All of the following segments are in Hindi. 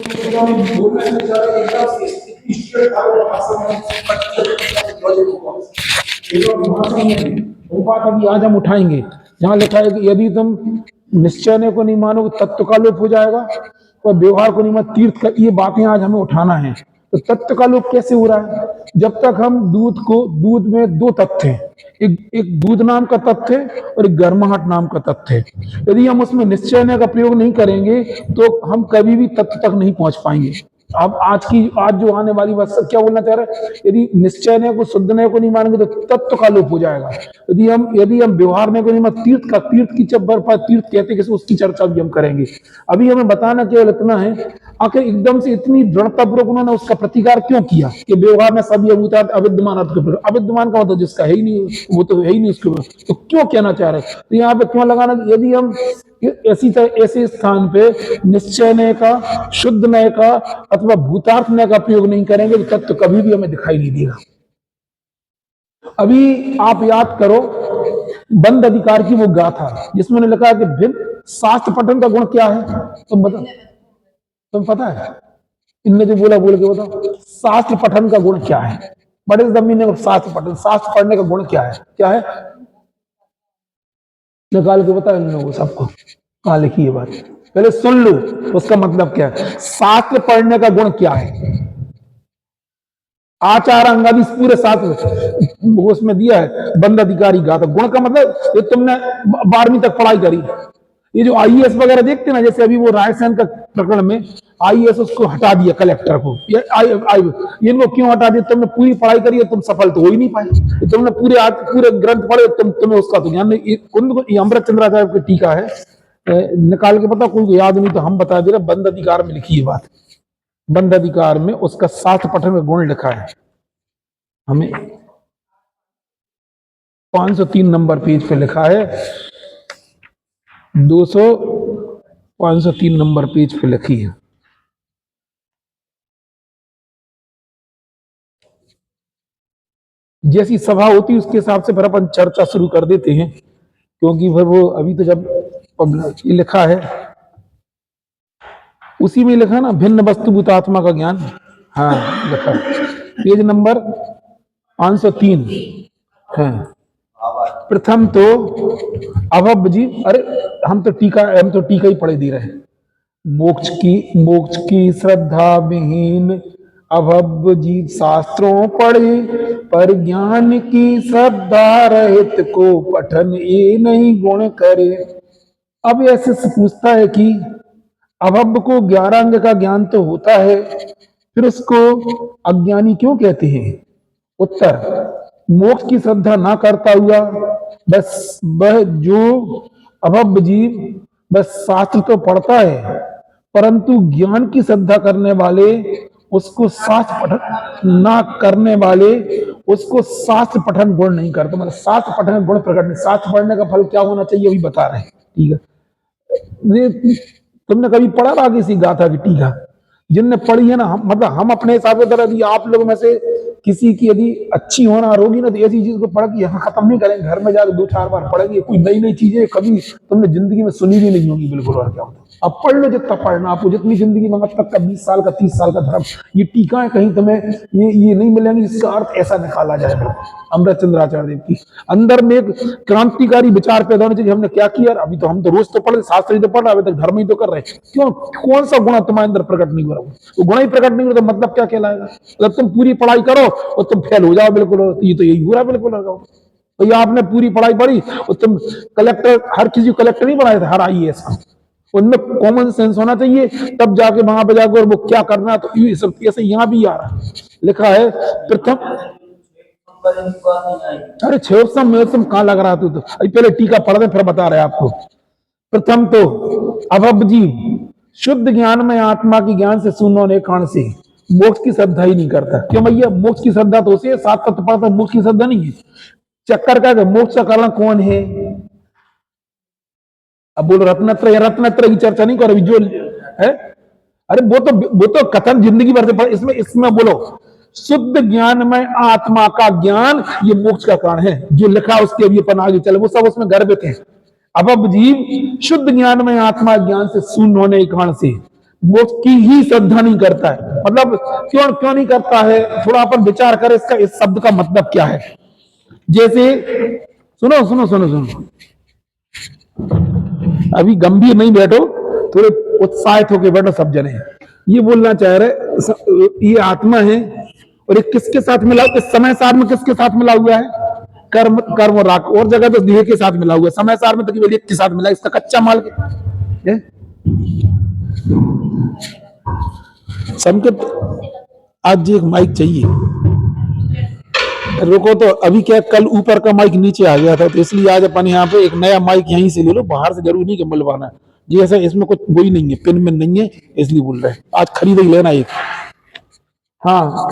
वो बात अभी आज हम उठाएंगे जहां लिखा है कि यदि तुम निश्चय को नहीं मानोगे तत्व का लोप हो जाएगा और व्यवहार को नहीं मान तीर्थ का, ये बातें आज हमें उठाना है। तो तत्व का लोप कैसे हो रहा है? जब तक हम दूध में दो तत्व हैं, एक दूध नाम का तत्व है और एक गर्माहट नाम का तत्व है। यदि हम उसमें निश्चय का प्रयोग नहीं करेंगे तो हम कभी भी तत्व तक नहीं पहुंच पाएंगे। अब आज जो आने वाली बात क्या बोलना चाह रहे हैं? यदि निश्चय ने को शुद्ध ने को नहीं मानेंगे तो तत्व का लोप हो जाएगा। यदि हम व्यवहार ने को नहीं मान तीर्थ की जब तीर्थ कहते कैसे उसकी चर्चा भी हम करेंगे। अभी हमें बताना केवल इतना है, आखिर एकदम से इतनी दृढ़तापूर्वक उन्होंने उसका प्रतिकार क्यों किया कि व्यवहार में सभी अभूतार्थ अविद्यमान अविद्यमान का मतलब जिसका है ही नहीं, वो तो है ही नहीं उसके पास, तो क्यों कहना चाह रहे? तो यहाँ पे क्यों लगाना? यदि हम ऐसे स्थान पे निश्चय नय का, शुद्ध नय का अथवा भूतार्थ नय का प्रयोग नहीं करेंगे तो तत्व कभी भी हमें दिखाई नहीं देगा। अभी आप याद करो बंद अधिकार की वो गाथा जिसमें लिखा है कि भिन्न शास्त्र पठन का गुण क्या है? तुम बताओ, तुम पता है? इनने जो बोला बोल के बताओ, शास्त्र पठन का गुण क्या है? बड़े जमीन ने शास्त्र पठन, शास्त्र पढ़ने का गुण क्या है? क्या है निकाल के बताओ इन लोगों सबको, कहां लिखी है बात? पहले सुन लो उसका मतलब क्या है। शास्त्र पढ़ने का गुण क्या है? आचार अंगादि पूरे शास्त्र उसमें दिया है। बंद अधिकारी गाथा, गुण का मतलब ये तुमने 12वीं तक पढ़ाई करी। ये जो आईएएस वगैरह देखते ना, जैसे अभी वो रायसेन का प्रकरण में आईएएस उसको हटा दिया कलेक्टर को, इनको क्यों हटा दिया? तुमने पूरी पढ़ाई करी है, तुम सफल तो हो ही नहीं पाए। तुमने पूरे ग्रंथ पढ़े, तुम्हें उसका तो ज्ञान नहीं। अमृत चंद्राचार्य की टीका है, निकाल के पता कोई याद नहीं तो हम बता दे रहे। बंद अधिकार में लिखी है बात, बंद अधिकार में उसका शास्त्र पठन का गुण लिखा है। हमें 503 नंबर पेज पे लिखा है, 503 नंबर पेज पे लिखी है। जैसी सभा होती है उसके हिसाब से फिर अपन चर्चा शुरू कर देते हैं, क्योंकि फिर वो अभी तो जब लिखा है उसी में लिखा ना, भिन्न वस्तुभूत आत्मा का ज्ञान। हाँ लिखा पेज नंबर 503 है। प्रथम तो अभव जी, अरे हम तो टीका ही पढ़े दे रहे हैं। मोक्ष की श्रद्धा विहीन अभव जीव शास्त्रों पढ़े, पर ज्ञान की श्रद्धा रहित को पठन ये नहीं गुण करे। अब ऐसे से पूछता है कि अभव को 11 अंग का ज्ञान तो होता है, फिर उसको अज्ञानी क्यों कहते हैं? उत्तर, मोक्ष की श्रद्धा ना करता हुआ बस वह जो अभव जीव बस शास्त्र तो पढ़ता है, परंतु ज्ञान की श्रद्धा करने वाले उसको शास्त्र पठन ना करने वाले उसको शास्त्र पठन गुण नहीं करते। मतलब शास्त्र पठन गुण प्रकट नहीं। शास्त्र पढ़ने का फल क्या होना चाहिए अभी बता रहे हैं, ठीक है? तुमने कभी पढ़ा था किसी गाथा की टीका? जिनने पढ़ी है ना, मतलब हम अपने हिसाब से यदि आप लोगों में से किसी की यदि अच्छी होना होगी ना, तो ऐसी चीज को पढ़ के यहाँ खत्म नहीं करेंगे, घर में जाकर 2-4 बार पढ़ेंगे। कोई नई चीजें कभी तुमने जिंदगी में सुनी भी नहीं होगी बिल्कुल। और क्या होता, अब पढ़ लो जितना पढ़ना, आपको जितनी जिंदगी में तक का 20 साल का 30 साल का धर्म, ये टीकाएं कहीं तुम्हें ये नहीं मिलेंगी जिसका अर्थ ऐसा निकाला जाए। अमृत चंद्राचार्य देव की अंदर में एक क्रांतिकारी विचार पैदा होने चाहिए। हमने क्या किया? अभी तो हम तो रोज तो पढ़ रहे, शास्त्र ही तो पढ़ रहे, अभी तक धर्म ही तो कर रहे। क्यों? कौन सा गुण तुम्हारे अंदर प्रकट नहीं हो रहा? वो गुण ही प्रकट नहीं हो रहा तो मतलब क्या कहलाएगा? जब तुम पूरी पढ़ाई करो और तुम फेल हो जाओ बिल्कुल, ये तो यही बुरा बिल्कुल लगा। तो ये आपने पूरी पढ़ाई पढ़ी और तुम कलेक्टर, हर किसी को कलेक्टर नहीं बनाए थे, हर आईएएस का उनमें कॉमन सेंस होना चाहिए, तब जाके वहां पे जाकर वो क्या करना है। तो ये सब ऐसे यहाँ भी आ रहा है, लिखा है प्रथम। अरे 6 कहाँ लग रहा तू? तो पहले टीका पढ़ दे फिर बता रहे आपको। प्रथम तो अभव जीव शुद्ध ज्ञान में आत्मा की ज्ञान से शून्य होने कारण से मोक्ष की श्रद्धा ही नहीं करता। क्यों भैया? मोक्ष की श्रद्धा तो उसे 7 तत्व पढ़ता, मोक्ष की श्रद्धा नहीं है। चक्कर क्या है? मोक्ष का कारण कौन है? अब बोलो रत्नत्रय की चर्चा नहीं करो अभी जो है। अरे वो तो कथन जिंदगी भर से, इसमें बोलो शुद्ध ज्ञान में आत्मा का ज्ञान, ये मोक्ष का कारण है जो लिखा उसके अभी अपन आगे चले, वो सब उसमें गर्भित है। अब जीव शुद्ध ज्ञान में आत्मा ज्ञान से शून्य होने के कारण से मोक्ष की ही श्रद्धा नहीं करता है। मतलब क्यों क्यों नहीं करता है, थोड़ा अपन विचार करें इसका, इस शब्द का मतलब क्या है। जैसे सुनो सुनो सुनो सुनो, अभी गंभीर नहीं बैठो, थोड़े उत्साहित होके बैठो सब जने। ये बोलना चाह रहे ये आत्मा है और ये किसके साथ मिला, इस समय सार में किसके साथ मिला हुआ है, कर्म कर्म और राग, और जगह तो देह के साथ मिला हुआ है, समय सार में तो केवल एक के साथ मिला, इसका कच्चा माल के संकेत। आज एक माइक चाहिए, रुको तो अभी क्या, कल ऊपर का माइक नीचे आ गया था तो इसलिए आज अपन यहाँ पे एक नया माइक यहीं से ले लो, बाहर से जरूरी नहीं कि मिलवाना जी, ऐसा इसमें कुछ वही नहीं है, पिन में नहीं है, इसलिए बोल रहे हैं आज खरीद ही लेना एक। हाँ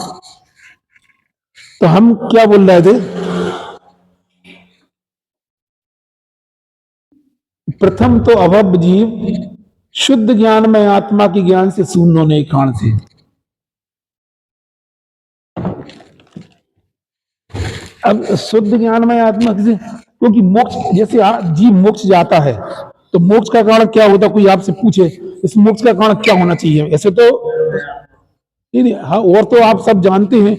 तो हम क्या बोल रहे थे, प्रथम तो अभव जीव शुद्ध ज्ञान में आत्मा के ज्ञान से शून्य होने के कारण से, अब शुद्ध ज्ञान में आत्मा से, क्योंकि मोक्ष जैसे जीव मोक्ष जाता है तो मोक्ष का कारण क्या होता, कोई आपसे पूछे इस मोक्ष का कारण क्या होना चाहिए, ऐसे तो नहीं, हाँ और तो आप सब जानते हैं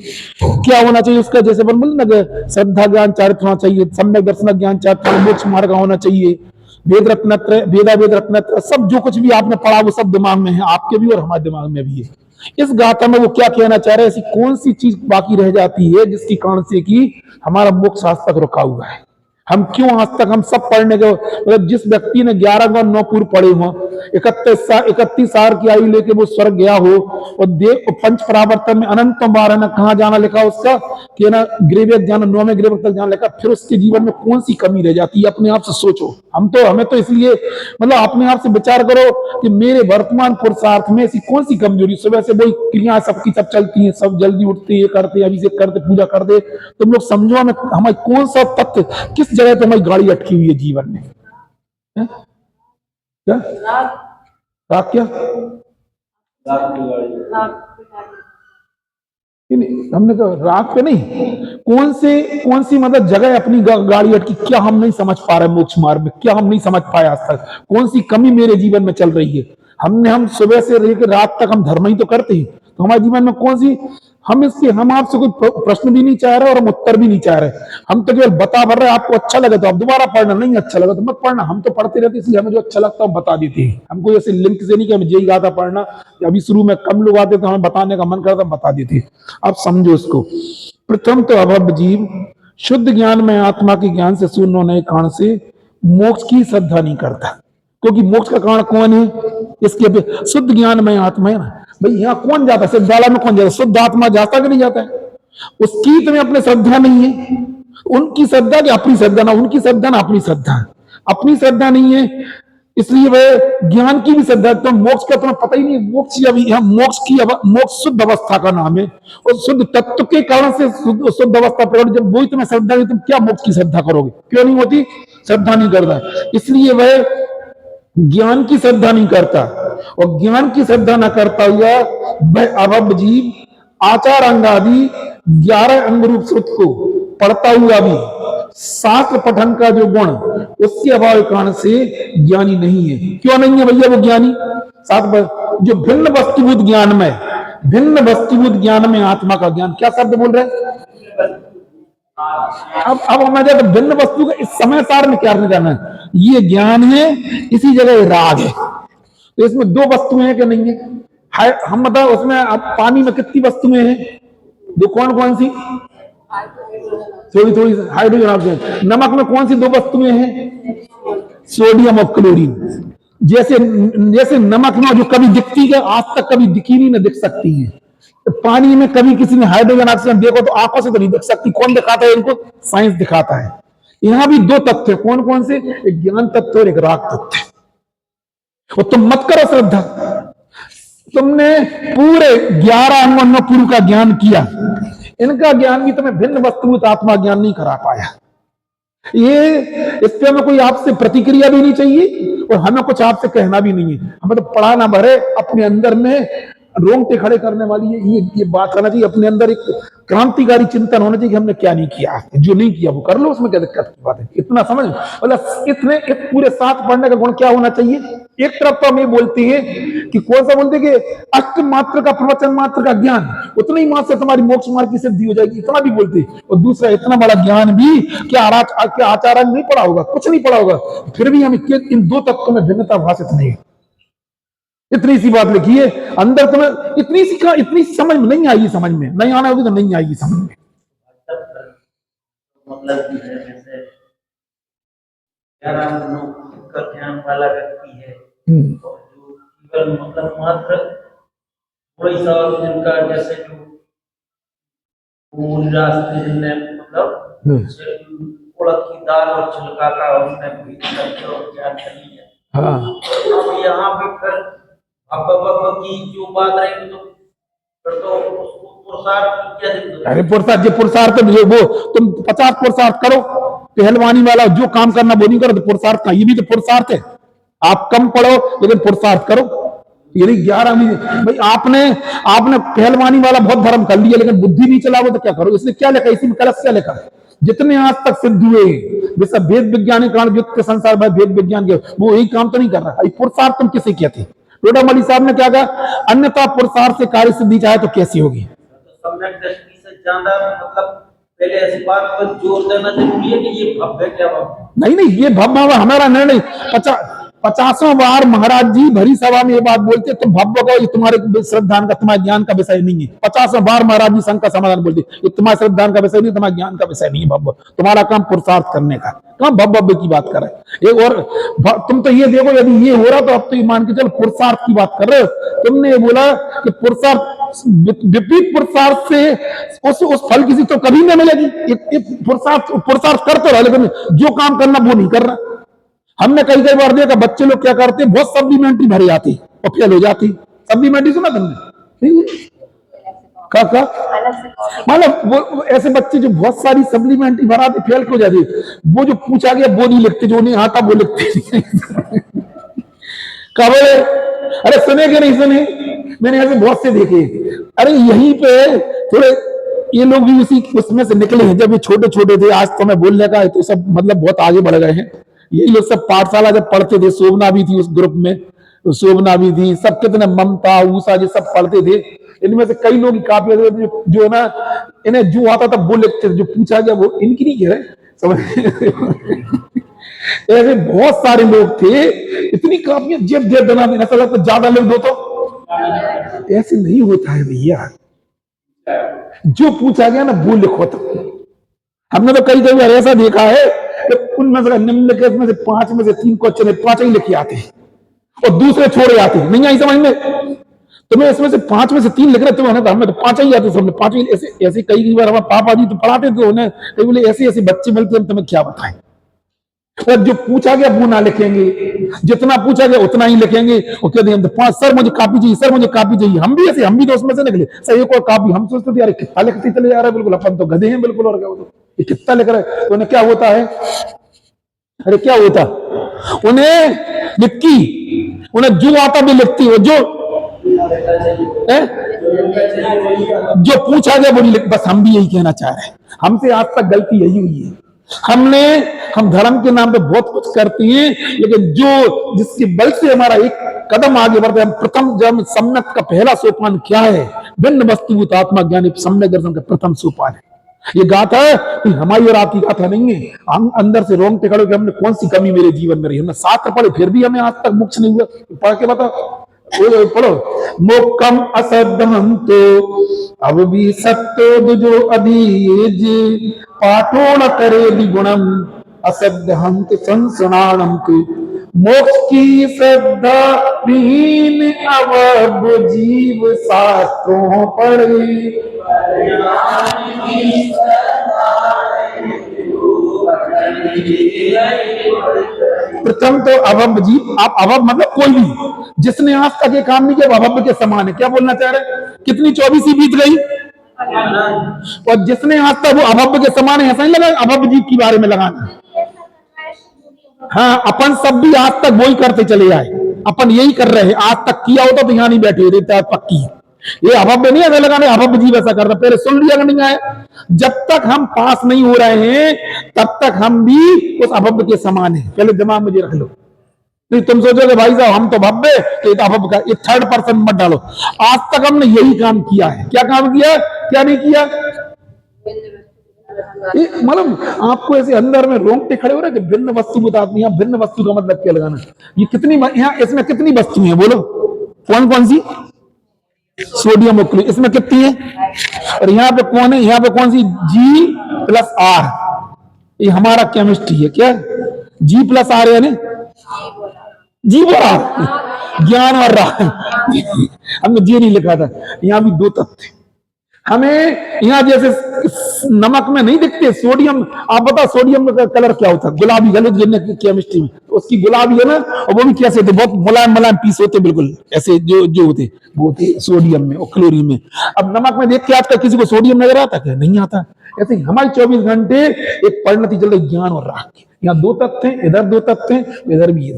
क्या होना चाहिए उसका, जैसे अपन बोले ना श्रद्धा ज्ञान चारित्र होना चाहिए, सम्यक दर्शन ज्ञान चारित्र, मोक्ष मार्ग होना चाहिए, वेद रत्नत्र वेदा वेद रत्नत्र, सब जो कुछ भी आपने पढ़ा वो सब दिमाग में है, आपके भी और हमारे दिमाग में भी है। इस गाथा में वो क्या कहना चाह रहे हैं, ऐसी कौन सी चीज बाकी रह जाती है जिसकी कारण से कि हमारा मोक्ष आज तक रुका हुआ है। हम क्यों आज तक, हम सब पढ़ने के, मतलब जिस व्यक्ति ने 11 9 पूर्व पढ़े हो, 31 साल की आयु लेके वो स्वर्ग गया हो और देव पंच परावर्तन में अनंत बार ना कहाँ जाना लिखा उसका कि ना ग्रेवियत जाना, 9वें ग्रेवियत तक जाना लिखा, फिर उसके जीवन में कौन सी कमी रह जाती है, अपने आप से सोचो। हमें तो इसलिए मतलब अपने आप से विचार करो कि मेरे वर्तमान पुरुषार्थ में ऐसी कौन सी कमजोरी, सुबह से वही क्रिया सबकी सब चलती है, सब जल्दी उठते, ये करते, अभिषेक करते, पूजा कर दे, तुम लोग समझो हमें हमारी कौन सा तथ्य, किस जगह पे हमारी गाड़ी अटकी हुई है जीवन में, क्या राग क्या हमने कहा राग पे नहीं, कौन सी मतलब जगह अपनी गाड़ी अटकी, क्या हम नहीं समझ पा रहे मोक्ष मार्ग में, क्या हम नहीं समझ पाए आज तक, कौन सी कमी मेरे जीवन में चल रही है। हम सुबह से लेकर रात तक हम धर्म ही तो करते हैं, तो हमारे जीवन में कौन सी, हम आपसे कोई प्रश्न भी नहीं चाह रहे और हम उत्तर भी नहीं चाह रहे, हम तो केवल बता भर रहे, आपको अच्छा लगे तो आप दोबारा पढ़ना, नहीं अच्छा लगा तो मत पढ़ना, हम तो पढ़ते रहते इसलिए हमें जो अच्छा लगता है बता देते हैं, हमको जैसे लिंक से नहीं कि हमें यही गाथा पढ़ना, अभी शुरू में कम लोग आते तो हमें बताने का मन करता बता देते। आप समझो इसको, प्रथम तो अभव जीव शुद्ध ज्ञान में आत्मा के ज्ञान से शून्य होने के कारण से मोक्ष की श्रद्धा नहीं करता, क्योंकि मोक्ष का कारण कौन है, इसके शुद्ध ज्ञान में आत्मा है ना भाई, यहाँ कौन जाता है, सिद्धालय में कौन जाता है, शुद्ध आत्मा जाता कि नहीं जाता है, उसकी तुम्हें अपने श्रद्धा नहीं है, उनकी श्रद्धा की अपनी श्रद्धा ना, उनकी श्रद्धा ना अपनी श्रद्धा, अपनी श्रद्धा नहीं है, इसलिए वह ज्ञान की भी श्रद्धा, तो मोक्ष का तुम्हें पता ही नहीं, मोक्ष शुद्ध अवस्था का नाम है, और शुद्ध तत्व के कारण से शुद्ध अवस्था प्रकट, जब वही तुम्हें श्रद्धा नहीं, तुम क्या मोक्ष की श्रद्धा करोगे, क्यों नहीं होती, श्रद्धा नहीं करता, इसलिए वह ज्ञान की श्रद्धा नहीं करता, और ज्ञान की श्रद्धा न करता हुआ वह अभव जीव आचार अंगादि 11 अंग रूप श्रुत को पढ़ता हुआ भी शास्त्र पठन का जो गुण उसके अभाव कारण से ज्ञानी नहीं है। क्यों नहीं है भैया वो ज्ञानी, जो भिन्न वस्तुभूत ज्ञान में, भिन्न वस्तुभूत ज्ञान में आत्मा का ज्ञान, क्या शब्द बोल रहे हैं, अब हमें जब भिन्न वस्तु का इस समय सार में क्या जाना है, ये ज्ञान है, इसी जगह राग है, तो इसमें 2 वस्तुएं हैं कि नहीं है, हम बताओ उसमें अब पानी में कितनी वस्तुएं हैं, दो, कौन सी, थोड़ी हाइड्रोजन ऑक्सीजन, नमक में कौन सी 2 वस्तुएं हैं, सोडियम और क्लोरीन, जैसे नमक में जो कभी दिखती है आज तक कभी दिखी नहीं, ना दिख सकती है, तो पानी में कभी किसी ने हाइड्रोजन ऑक्सीजन देखो तो आंखों से तो नहीं देख सकती, कौन दिखाता है इनको, साइंस दिखाता है। यहां भी 2 तथ्य, कौन से, एक ज्ञान तत्व और एक राग तत्व, और तुम मत करो श्रद्धा, तुमने पूरे 11 अंगों पूर्व का ज्ञान किया, इनका ज्ञान भी तुम्हें भिन्न वस्तुभूत आत्मा ज्ञान नहीं करा पाया, ये इस पे हमें कोई आपसे प्रतिक्रिया भी नहीं चाहिए और हमें कुछ आपसे कहना भी नहीं है, हमें तो पढ़ा ना भरे, अपने अंदर में रोंगटे खड़े करने वाली ये बात करना चाहिए, अपने अंदर एक क्रांतिकारी चिंतन होना चाहिए कि हमने क्या नहीं किया, जो नहीं किया वो कर लो, उसमें क्या दिक्कत की बात है, इतना समझ, मतलब इतने पूरे 7 पढ़ने का गुण क्या होना चाहिए, एक तरफ तो हम ये बोलते हैं कि कौन सा बोलते हैं कि अष्ट मात्र का प्रवचन मात्र का ज्ञान उतना ही मात्र से तुम्हारी मोक्ष मार्ग की सिद्धि हो जाएगी, इतना भी बोलते हैं। और दूसरा इतना बड़ा ज्ञान भी क्या आचार्य नहीं पढ़ा होगा, कुछ नहीं पढ़ा होगा, फिर भी हमें इन दो तत्वों में भिन्नता भाषित नहीं है। इतनी सी बात लिखी है अंदर, तुम्हें इतनी समझ में नहीं आएगी, समझ में नहीं आना होगी तो नहीं आएगी समझ में। मतलब जैसे ज्ञान वाला व्यक्ति है और जो केवल मतलब मात्र थोड़ी सा जिनका जैसे जो मूल रास्ते मतलब उड़द की दाल और छिलका का उसने ज्ञान नहीं है। हाँ, अब यहाँ पे फिर अब की जो बात रहेगी तो फिर तो उसको पुरुषार्थ की क्या जरूरत है? अरे पुरुषार्थ वो तुम 50 पुरुषार्थ करो, पहलवानी वाला जो काम करना वो नहीं करो तो पुरुषार्थ का, ये भी तो पुरुषार्थ है। आप कम पढ़ो लेकिन पुरुषार्थ करो। यदि 11 भाई आपने पहलवानी वाला बहुत धर्म कर लिया लेकिन बुद्धि नहीं चलाओ तो क्या करो? इसलिए क्या लिखा, इसी में कलश क्या लिखा? जितने आज तक सिद्ध हुए वे सब वेद विज्ञान कारण युक्त संसार में वेद विज्ञान के, वो यही काम तो नहीं कर रहा। पुरुषार्थ तुम किसे कहते? टोडामणि साहब ने क्या कहा, अन्यथा पुरुषार्थ से कार्य सिद्धि चाहे तो कैसी होगी? सम्यक दृष्टि से ज्यादा मतलब पहले ऐसी बात पर जोर देना जरूरी है कि ये भव्य क्या भव्य नहीं, ये भव्य हमारा निर्णय। 50वां बार महाराज जी भरी सभा में ये बात बोलते, तुम भव्य का, ये तुम्हारे श्रद्धा का तुम्हारे ज्ञान का विषय नहीं है। 50वां बार महाराज जी संघ का समाधान बोलते, ये तुम्हारे श्रद्धा का विषय नहीं, तुम्हारे ज्ञान का विषय नहीं है भव्य, तुम्हारा काम पुरुषार्थ करने का। कहां भव्य की बात कर रहे? एक और तुम तो ये देखो, यदि ये हो रहा तो अब तो ये मान के चलो पुरुषार्थ की बात कर रहे हो। तुमने ये बोला कि पुरुषार्थ विपरीत पुरुषार्थ से उस फल किसी तो कभी नहीं मिलेगी। पुरुषार्थ कर तो रहा लेकिन जो काम करना वो नहीं कर रहा। हमने कई बार देखा बच्चे लोग क्या करते, बहुत सप्लीमेंट्री भरे जाती और फेल हो जाती। सप्लीमेंट्री सुना तुमने? का मतलब वो ऐसे बच्चे जो बहुत सारी सप्लीमेंट्री भराते फेल हो जाती, वो जो पूछा गया वो नहीं लिखते, जो नहीं आता वो लिखते। कब? अरे सुने कि नहीं सुने? मैंने ऐसे बहुत से देखे। अरे यहीं पे थोड़े ये लोग भी उसमें से निकले हैं। जब ये छोटे छोटे थे, आज तो मैं बोलने का है तो सब मतलब बहुत आगे बढ़ गए हैं। यही लोग सब पाठशाला जब पढ़ते थे, शोभना भी थी उस ग्रुप में, शोभना भी थी, सब कितने ममता ऊषा ये सब पढ़ते थे। इनमें से कई लोग काफी जो है ना, इन्हें जो आता था वो लिखते थे, जो पूछा गया वो इनकी नहीं है समझ। ऐसे बहुत सारे लोग थे, इतनी काफियां जेब जेब बना देना, ऐसा लगता ज्यादा लिख दो तो। ऐसे नहीं होता है भैया, जो पूछा गया ना वो लिखो। तो हमने तो कई बार ऐसा देखा है कि उनमें से निम्नलिखित में से 5 में से 3 क्वेश्चन है, 5 ही लिखे आते हैं और दूसरे छोड़े आते हैं। नहीं आई समझ में? तुम्हें इसमें से 5 में से 3 लिख रहे थे, हमें तो 5 ही आते, सब 5 ही। ऐसे कई बार हमारे पापा जी तो पढ़ाते थे, उन्हें कई बोले ऐसे बच्चे मिलते हैं, तुम्हें क्या बताएं। और जो पूछा गया वो ना लिखेंगे, जितना पूछा गया उतना ही लिखेंगे। और कहते हैं 5 सर मुझे कॉपी चाहिए, सर मुझे कॉपी चाहिए। हम भी ऐसे, हम भी तो उसमें से निकले सर एक और कॉपी। हम सोचते थे यार कितना लिखते चले जा रहा है, बिल्कुल अपन तो गधे हैं बिल्कुल, और क्या होता ये कितना लिख रहा है। तो उन्हें क्या होता है, अरे क्या होता, उन्हें लिखती, उन्हें जो आता भी लिखती हो, जो पूछा गया वो नहीं लिख। बस हम भी यही कहना चाह रहे हैं, हमसे आज तक गलती यही हुई है। हम धर्म के नाम पे बहुत कुछ करते हैं, लेकिन जो जिसके बल से हमारा एक कदम आगे बढ़ते हैं, हम प्रथम जब सम्यक का पहला सोपान क्या है, भिन्न वस्तुभूत आत्मा ज्ञान सम्यक दर्शन का प्रथम सोपान है। ये गाथा हमारी और आपकी गाथा नहीं है। हम अंदर से रोंग टिकड़ो कि हमने कौन सी कमी मेरे जीवन में रही। हमने शास्त्र पढ़े फिर भी हमें आज तक मोक्ष नहीं हुआ। पढ़ के बताओ, पढ़ो। मोक्कम असद्धम तो अब भी सत्यो दुजो अधीज, पाठो न करे विगुणम असद्धहंत संसनाणम। मोक्ष की श्रद्धा विहीन अब जीव शास्त्रों पढ़े। प्रथम तो अभव जीव, आप अभव मतलब कोई भी जिसने आज तक ये काम नहीं किया अभव के समान है। क्या बोलना चाह रहे? कितनी 24 बीत गई और जिसने आज तक वो अभव के समान है, ऐसा नहीं लगा अभव जीव के बारे में लगाना। हाँ, अपन सब भी आज तक वही करते चले आए, अपन यही कर रहे हैं। आज तक किया होता तो यहाँ नहीं बैठे होते, पक्की है। ये अभव्य नहीं है लगाने, अभव्य जीव ऐसा करता। पहले सुन लिया नहीं आए, जब तक हम पास नहीं हो रहे हैं तब तक हम भी उस अभव्य के समान है। पहले दिमाग में रख लो। नहीं तुम सोचोगे भाई साहब हम तो भव्य, तो ये तो अभव्य का, ये थर्ड पर्सन मत डालो। आज तक हमने यही काम किया है। क्या काम किया, क्या नहीं किया? मतलब आपको ऐसे अंदर में रोंगटे खड़े हो रहे कि भिन्न वस्तुभूत आत्मा। यहाँ भिन्न वस्तु का मतलब क्या लगाना? ये कितनी, यहाँ इसमें कितनी वस्तु है बोलो? कौन कौन सी? सोडियम और क्लोरीन। इसमें कितनी है? और यहाँ पे कौन है? यहाँ पे कौन सी? G+R। ये हमारा केमिस्ट्री है। क्या G+R यानी जी बोला, ज्ञान और राग। हमने जी नहीं लिखा था। यहाँ भी दो तत्व। हमें यहाँ जैसे नमक में नहीं दिखते सोडियम। आप बताओ सोडियम का कलर क्या होता है? गुलाबी। केमिस्ट्री में तो उसकी गुलाबी है ना, और वो भी कैसे होते? बहुत मुलायम मुलायम पीस होते, बिल्कुल ऐसे जो जो होते वो होते सोडियम में और क्लोरीन में। अब नमक में देख के आज तक किसी को सोडियम नजर आता क्या? नहीं आता। ऐसे हमारे 24 घंटे एक परिणति चल रही ज्ञान और राग की। यहाँ दो तत्व हैं, इधर दो तत्व हैं, इधर भी है।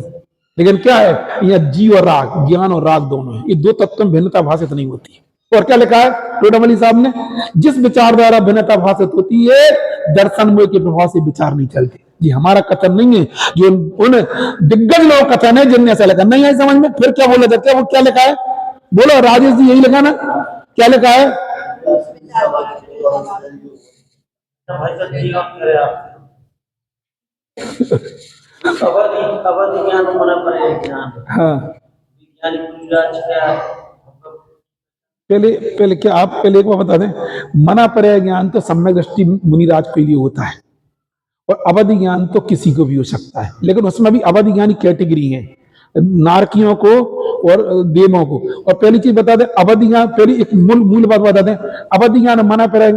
लेकिन क्या है, यहाँ जी और राग, ज्ञान और राग दोनों है। ये दो तत्व में भिन्नता भाषित नहीं होती है। और क्या लिखा है टोडामणि साहब ने? जिस विचार द्वारा भिन्नता भाषित होती है, दर्शन मोह के प्रभाव से विचार नहीं चलते। जी हमारा कथन नहीं है, जो उन दिग्गज लोग कथन है जिनने ऐसा लिखा। नहीं है समझ में? फिर क्या बोला जाता है? वो क्या लिखा है बोलो राजेश जी? यही लिखा ना? क्या लिखा है? अवधि ज्ञान मना पर्याय ज्ञान। हाँ वैज्ञानिक मुनिराज क्या पहले क्या आप पहले एक बार बता दें। मना पर्याय ज्ञान तो सम्यक दृष्टि मुनिराज के लिए होता है, और अवधि ज्ञान तो किसी को भी हो सकता है। लेकिन उसमें भी अवधि ज्ञान की कैटेगरी है, नारकियों को और देवों को। और पहली चीज बता दें, अवधि ज्ञान पहली एक मूल बात बता दें। अवधि ज्ञान मना पर्याय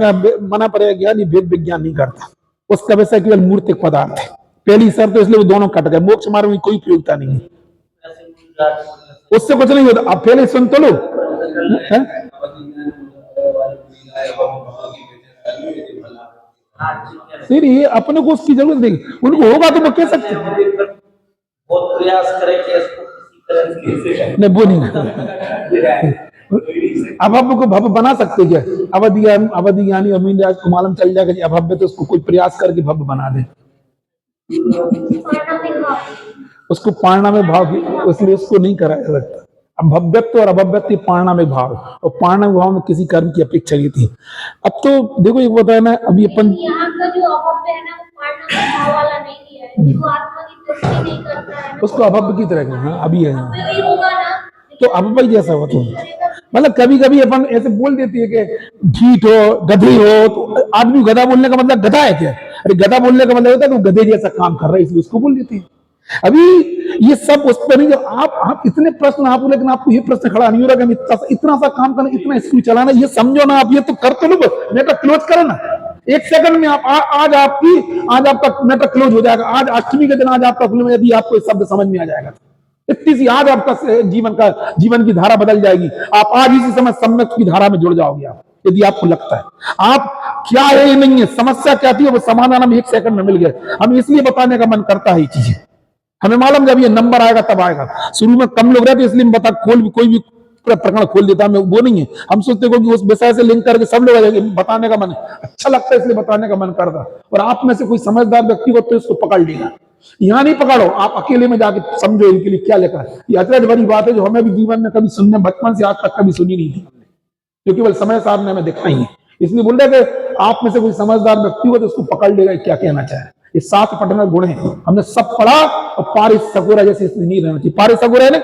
ज्ञान भेद विज्ञान नहीं करता। उसका वैसा केवल मूर्तिक पदार्थ है। पहली शर्त तो इसलिए वो दोनों कट गए। मोक्ष मार्ग में कोई प्रयोगता नहीं है, उससे कुछ नहीं होता। आप पहले सुन तो लो। फिर ये अपने को उसकी जरूरत नहीं, उनको होगा तो वो कह सकते बहुत प्रयास करें कि इसको किसी तरह नहीं, वो नहीं। अभव्य को भव्य बना सकते क्या? अवधि ज्ञानी और मुनिराज को मालूम चल जाएगा कि अभव्य, तो उसको कोई प्रयास करके भव्य बना दे। उसको पारणा में भाव, इसलिए उसको नहीं कराया जा सकता। अभव्यत्व और अभव्यत्व पारणा में भाव, और पारणा में भाव में किसी कर्म की अपेक्षा नहीं थी। अब तो देखो एक बताया ना, अभी अपन यहाँ का जो अभव्य है ना, वो पारणा में भाव वाला नहीं है, जो आत्मा की दृष्टि नहीं करता है ना, उसको अभव्य की तरह। हाँ अभी है अभव्य भी होगा ना, तो अभव्य जैसा हो। तो मतलब कभी कभी अपन ऐसे बोल देती है कि ढीठ हो, गधी हो, तो आदमी गधा बोलने का मतलब गधा है क्या? अरे गधा बोलने का मतलब होता है तो गधे जैसा काम कर रहा है, इसलिए उसको बोल देती है। अभी ये सब उस पर नहीं। जब आप इतने प्रश्न आप, लेकिन आपको ये प्रश्न खड़ा नहीं हो रहा कि हम इतना सा काम करना, इतना स्कूल चलाना, ये समझो ना आप। ये तो कर तो लो, नेटवर्क क्लोज करो ना 1 सेकंड में। आप आज आपका नेटवर्क क्लोज हो जाएगा। आज अष्टमी के दिन आज आपका खुले, यदि आपको शब्द समझ में आ जाएगा, इतनी सी आज आपका जीवन की धारा बदल जाएगी। आप आज इसी समय सम्यक की धारा में जुड़ जाओगे आप, यदि आपको लगता है। आप क्या है ये नहीं है, समस्या क्या थी वो समाधान हम 1 सेकंड में मिल गए। हम इसलिए बताने का मन करता है ये चीजें। हमें मालूम जब ये नंबर आएगा तब आएगा। शुरू में कम लोग रहते इसलिए बता कोई भी प्रकरण खोल देता है, वो नहीं है। हम सोचते हैं कि उस विषय से लिंक करके सब लोग बताने का मन अच्छा लगता है, इसलिए बताने का मन करता। और आप में से कोई समझदार व्यक्ति हो तो इसको पकड़ लेगा। यहाँ नहीं पकड़ो, आप अकेले में जाके समझो इनके लिए क्या लिखा है। ये अत्यंत बड़ी बात है जो हमें भी जीवन में कभी सुनने, बचपन से आज तक कभी सुनी नहीं थी हमने, जो केवल समय साहब ने हमें दिखाई है। इसलिए बोल रहे कि आप में से कोई समझदार व्यक्ति हो तो उसको पकड़ लेगा क्या कहना चाहे। ये 7 पढ़ना गुण है, हमने सब पढ़ा। और पारिस सगोरा जैसे नहीं रहना चाहिए। पारिस सगोरा है ना,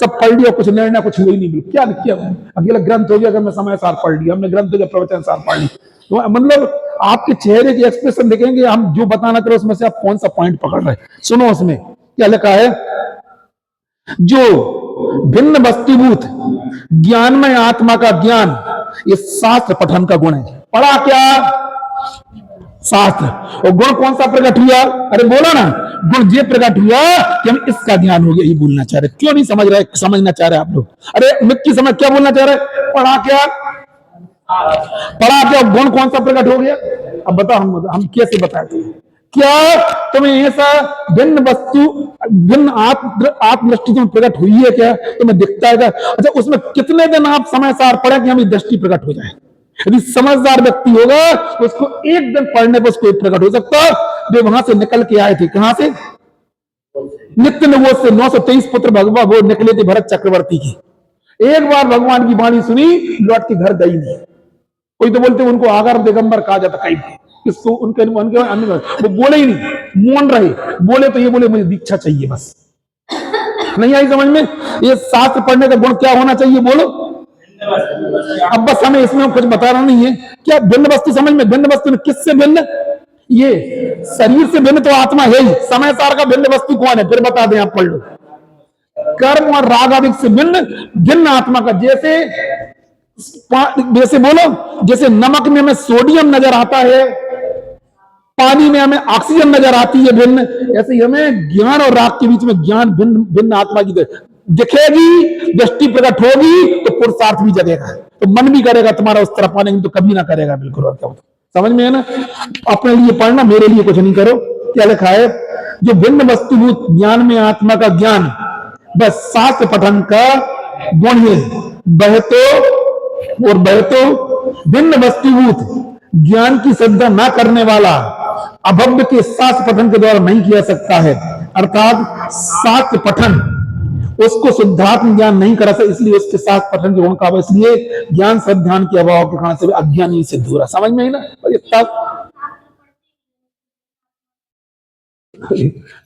सब पढ़ लिया, कुछ निर्णय कुछ हुई नहीं। बिल्कुल क्या लिखा अकेला ग्रंथ हो गया, अगर मैं समय सार पढ़ लिया, हमने ग्रंथ हो गया, प्रवचन सार पढ़ ली। तो मतलब आपके चेहरे के एक्सप्रेशन देखेंगे, हम जो बताना करें उसमें से आप कौन सा पॉइंट पकड़ रहे हैं। सुनो उसमें क्या लिखा है। जो भिन्न वस्तुभूत ज्ञानमय आत्मा का ज्ञान, ये शास्त्र पठन का गुण है। पढ़ा क्या? शास्त्र। और गुण कौन सा प्रकट हुआ? अरे बोला ना, गुण ये प्रकट हुआ कि हम इसका ज्ञान हो गया, ये बोलना चाह रहे। क्यों नहीं समझ रहे? समझना चाह रहे आप लोग। अरे मिट्टी समझ क्या बोलना चाह रहे? पढ़ा क्या? गुण कौन सा प्रकट हो गया? अब बताओ, हम कैसे बताए? क्या तुम्हें ऐसा भिन्न वस्तु, भिन्न आत्मदृष्टि तुम्हें प्रकट हुई है क्या? तुम्हें दिखता है क्या? अच्छा, उसमें कितने दिन आप समय सार पढ़े कि हमें दृष्टि प्रकट हो जाए? यदि समझदार व्यक्ति होगा उसको 1 दिन पढ़ने पर उसको प्रकट हो सकता। वे वहां से निकल के आए थे, कहां से? नित्य नवोद से 923 पुत्र भगवा वो निकले थे भरत चक्रवर्ती की। एक बार भगवान की वाणी सुनी, लौट के घर गई नहीं। कोई तो बोलते उनको आगर दिगंबर कहा जाता, कहीं किसको उनके उनके वो बोले ही नहीं, मौन रहे। बोले तो ये बोले मुझे दीक्षा चाहिए बस। नहीं आई समझ में? ये शास्त्र पढ़ने का गुण क्या होना चाहिए बोलो? अब बस हमें इसमें कुछ बताना नहीं है। क्या भिन्न वस्तु समझ में? भिन्न वस्तु में किससे भिन्न? ये शरीर से भिन्न तो आत्मा है ही। समय सार का भिन्न वस्तु कौन है? फिर बता दें, आप पढ़ लो। कर्म और राग आदि से भिन्न भिन्न आत्मा का, जैसे बोलो, जैसे नमक में हमें सोडियम नजर आता है, पानी में हमें ऑक्सीजन नजर आती है भिन्न, ऐसे ही हमें ज्ञान और राग के बीच में ज्ञान भिन्न भिन्न आत्मा की दिखेगी, दृष्टि प्रकट होगी तो पुरुषार्थ भी जगेगा, तो मन भी करेगा तुम्हारा उस तरफ आने, तो कभी ना करेगा बिल्कुल। और क्या होता समझ में है ना? अपने लिए पढ़ना, मेरे लिए कुछ नहीं करो। क्या लिखा है? जो भिन्न वस्तुभूत ज्ञान में आत्मा का ज्ञान बस शास्त्र पठन का गुण है। बहतो भिन्न वस्तुभूत ज्ञान की श्रद्धा न करने वाला अभव्य के शास्त्र पठन के द्वारा नहीं किया सकता है। अर्थात शास्त्र पठन उसको शुद्धात्म ज्ञान नहीं करा सकता, इसलिए उसके शास्त्र पठन के गुण का, इसलिए ज्ञान श्रद्धान के अभाव के कारण से अज्ञानी सिद्ध हो रहा। समझ में ही ना?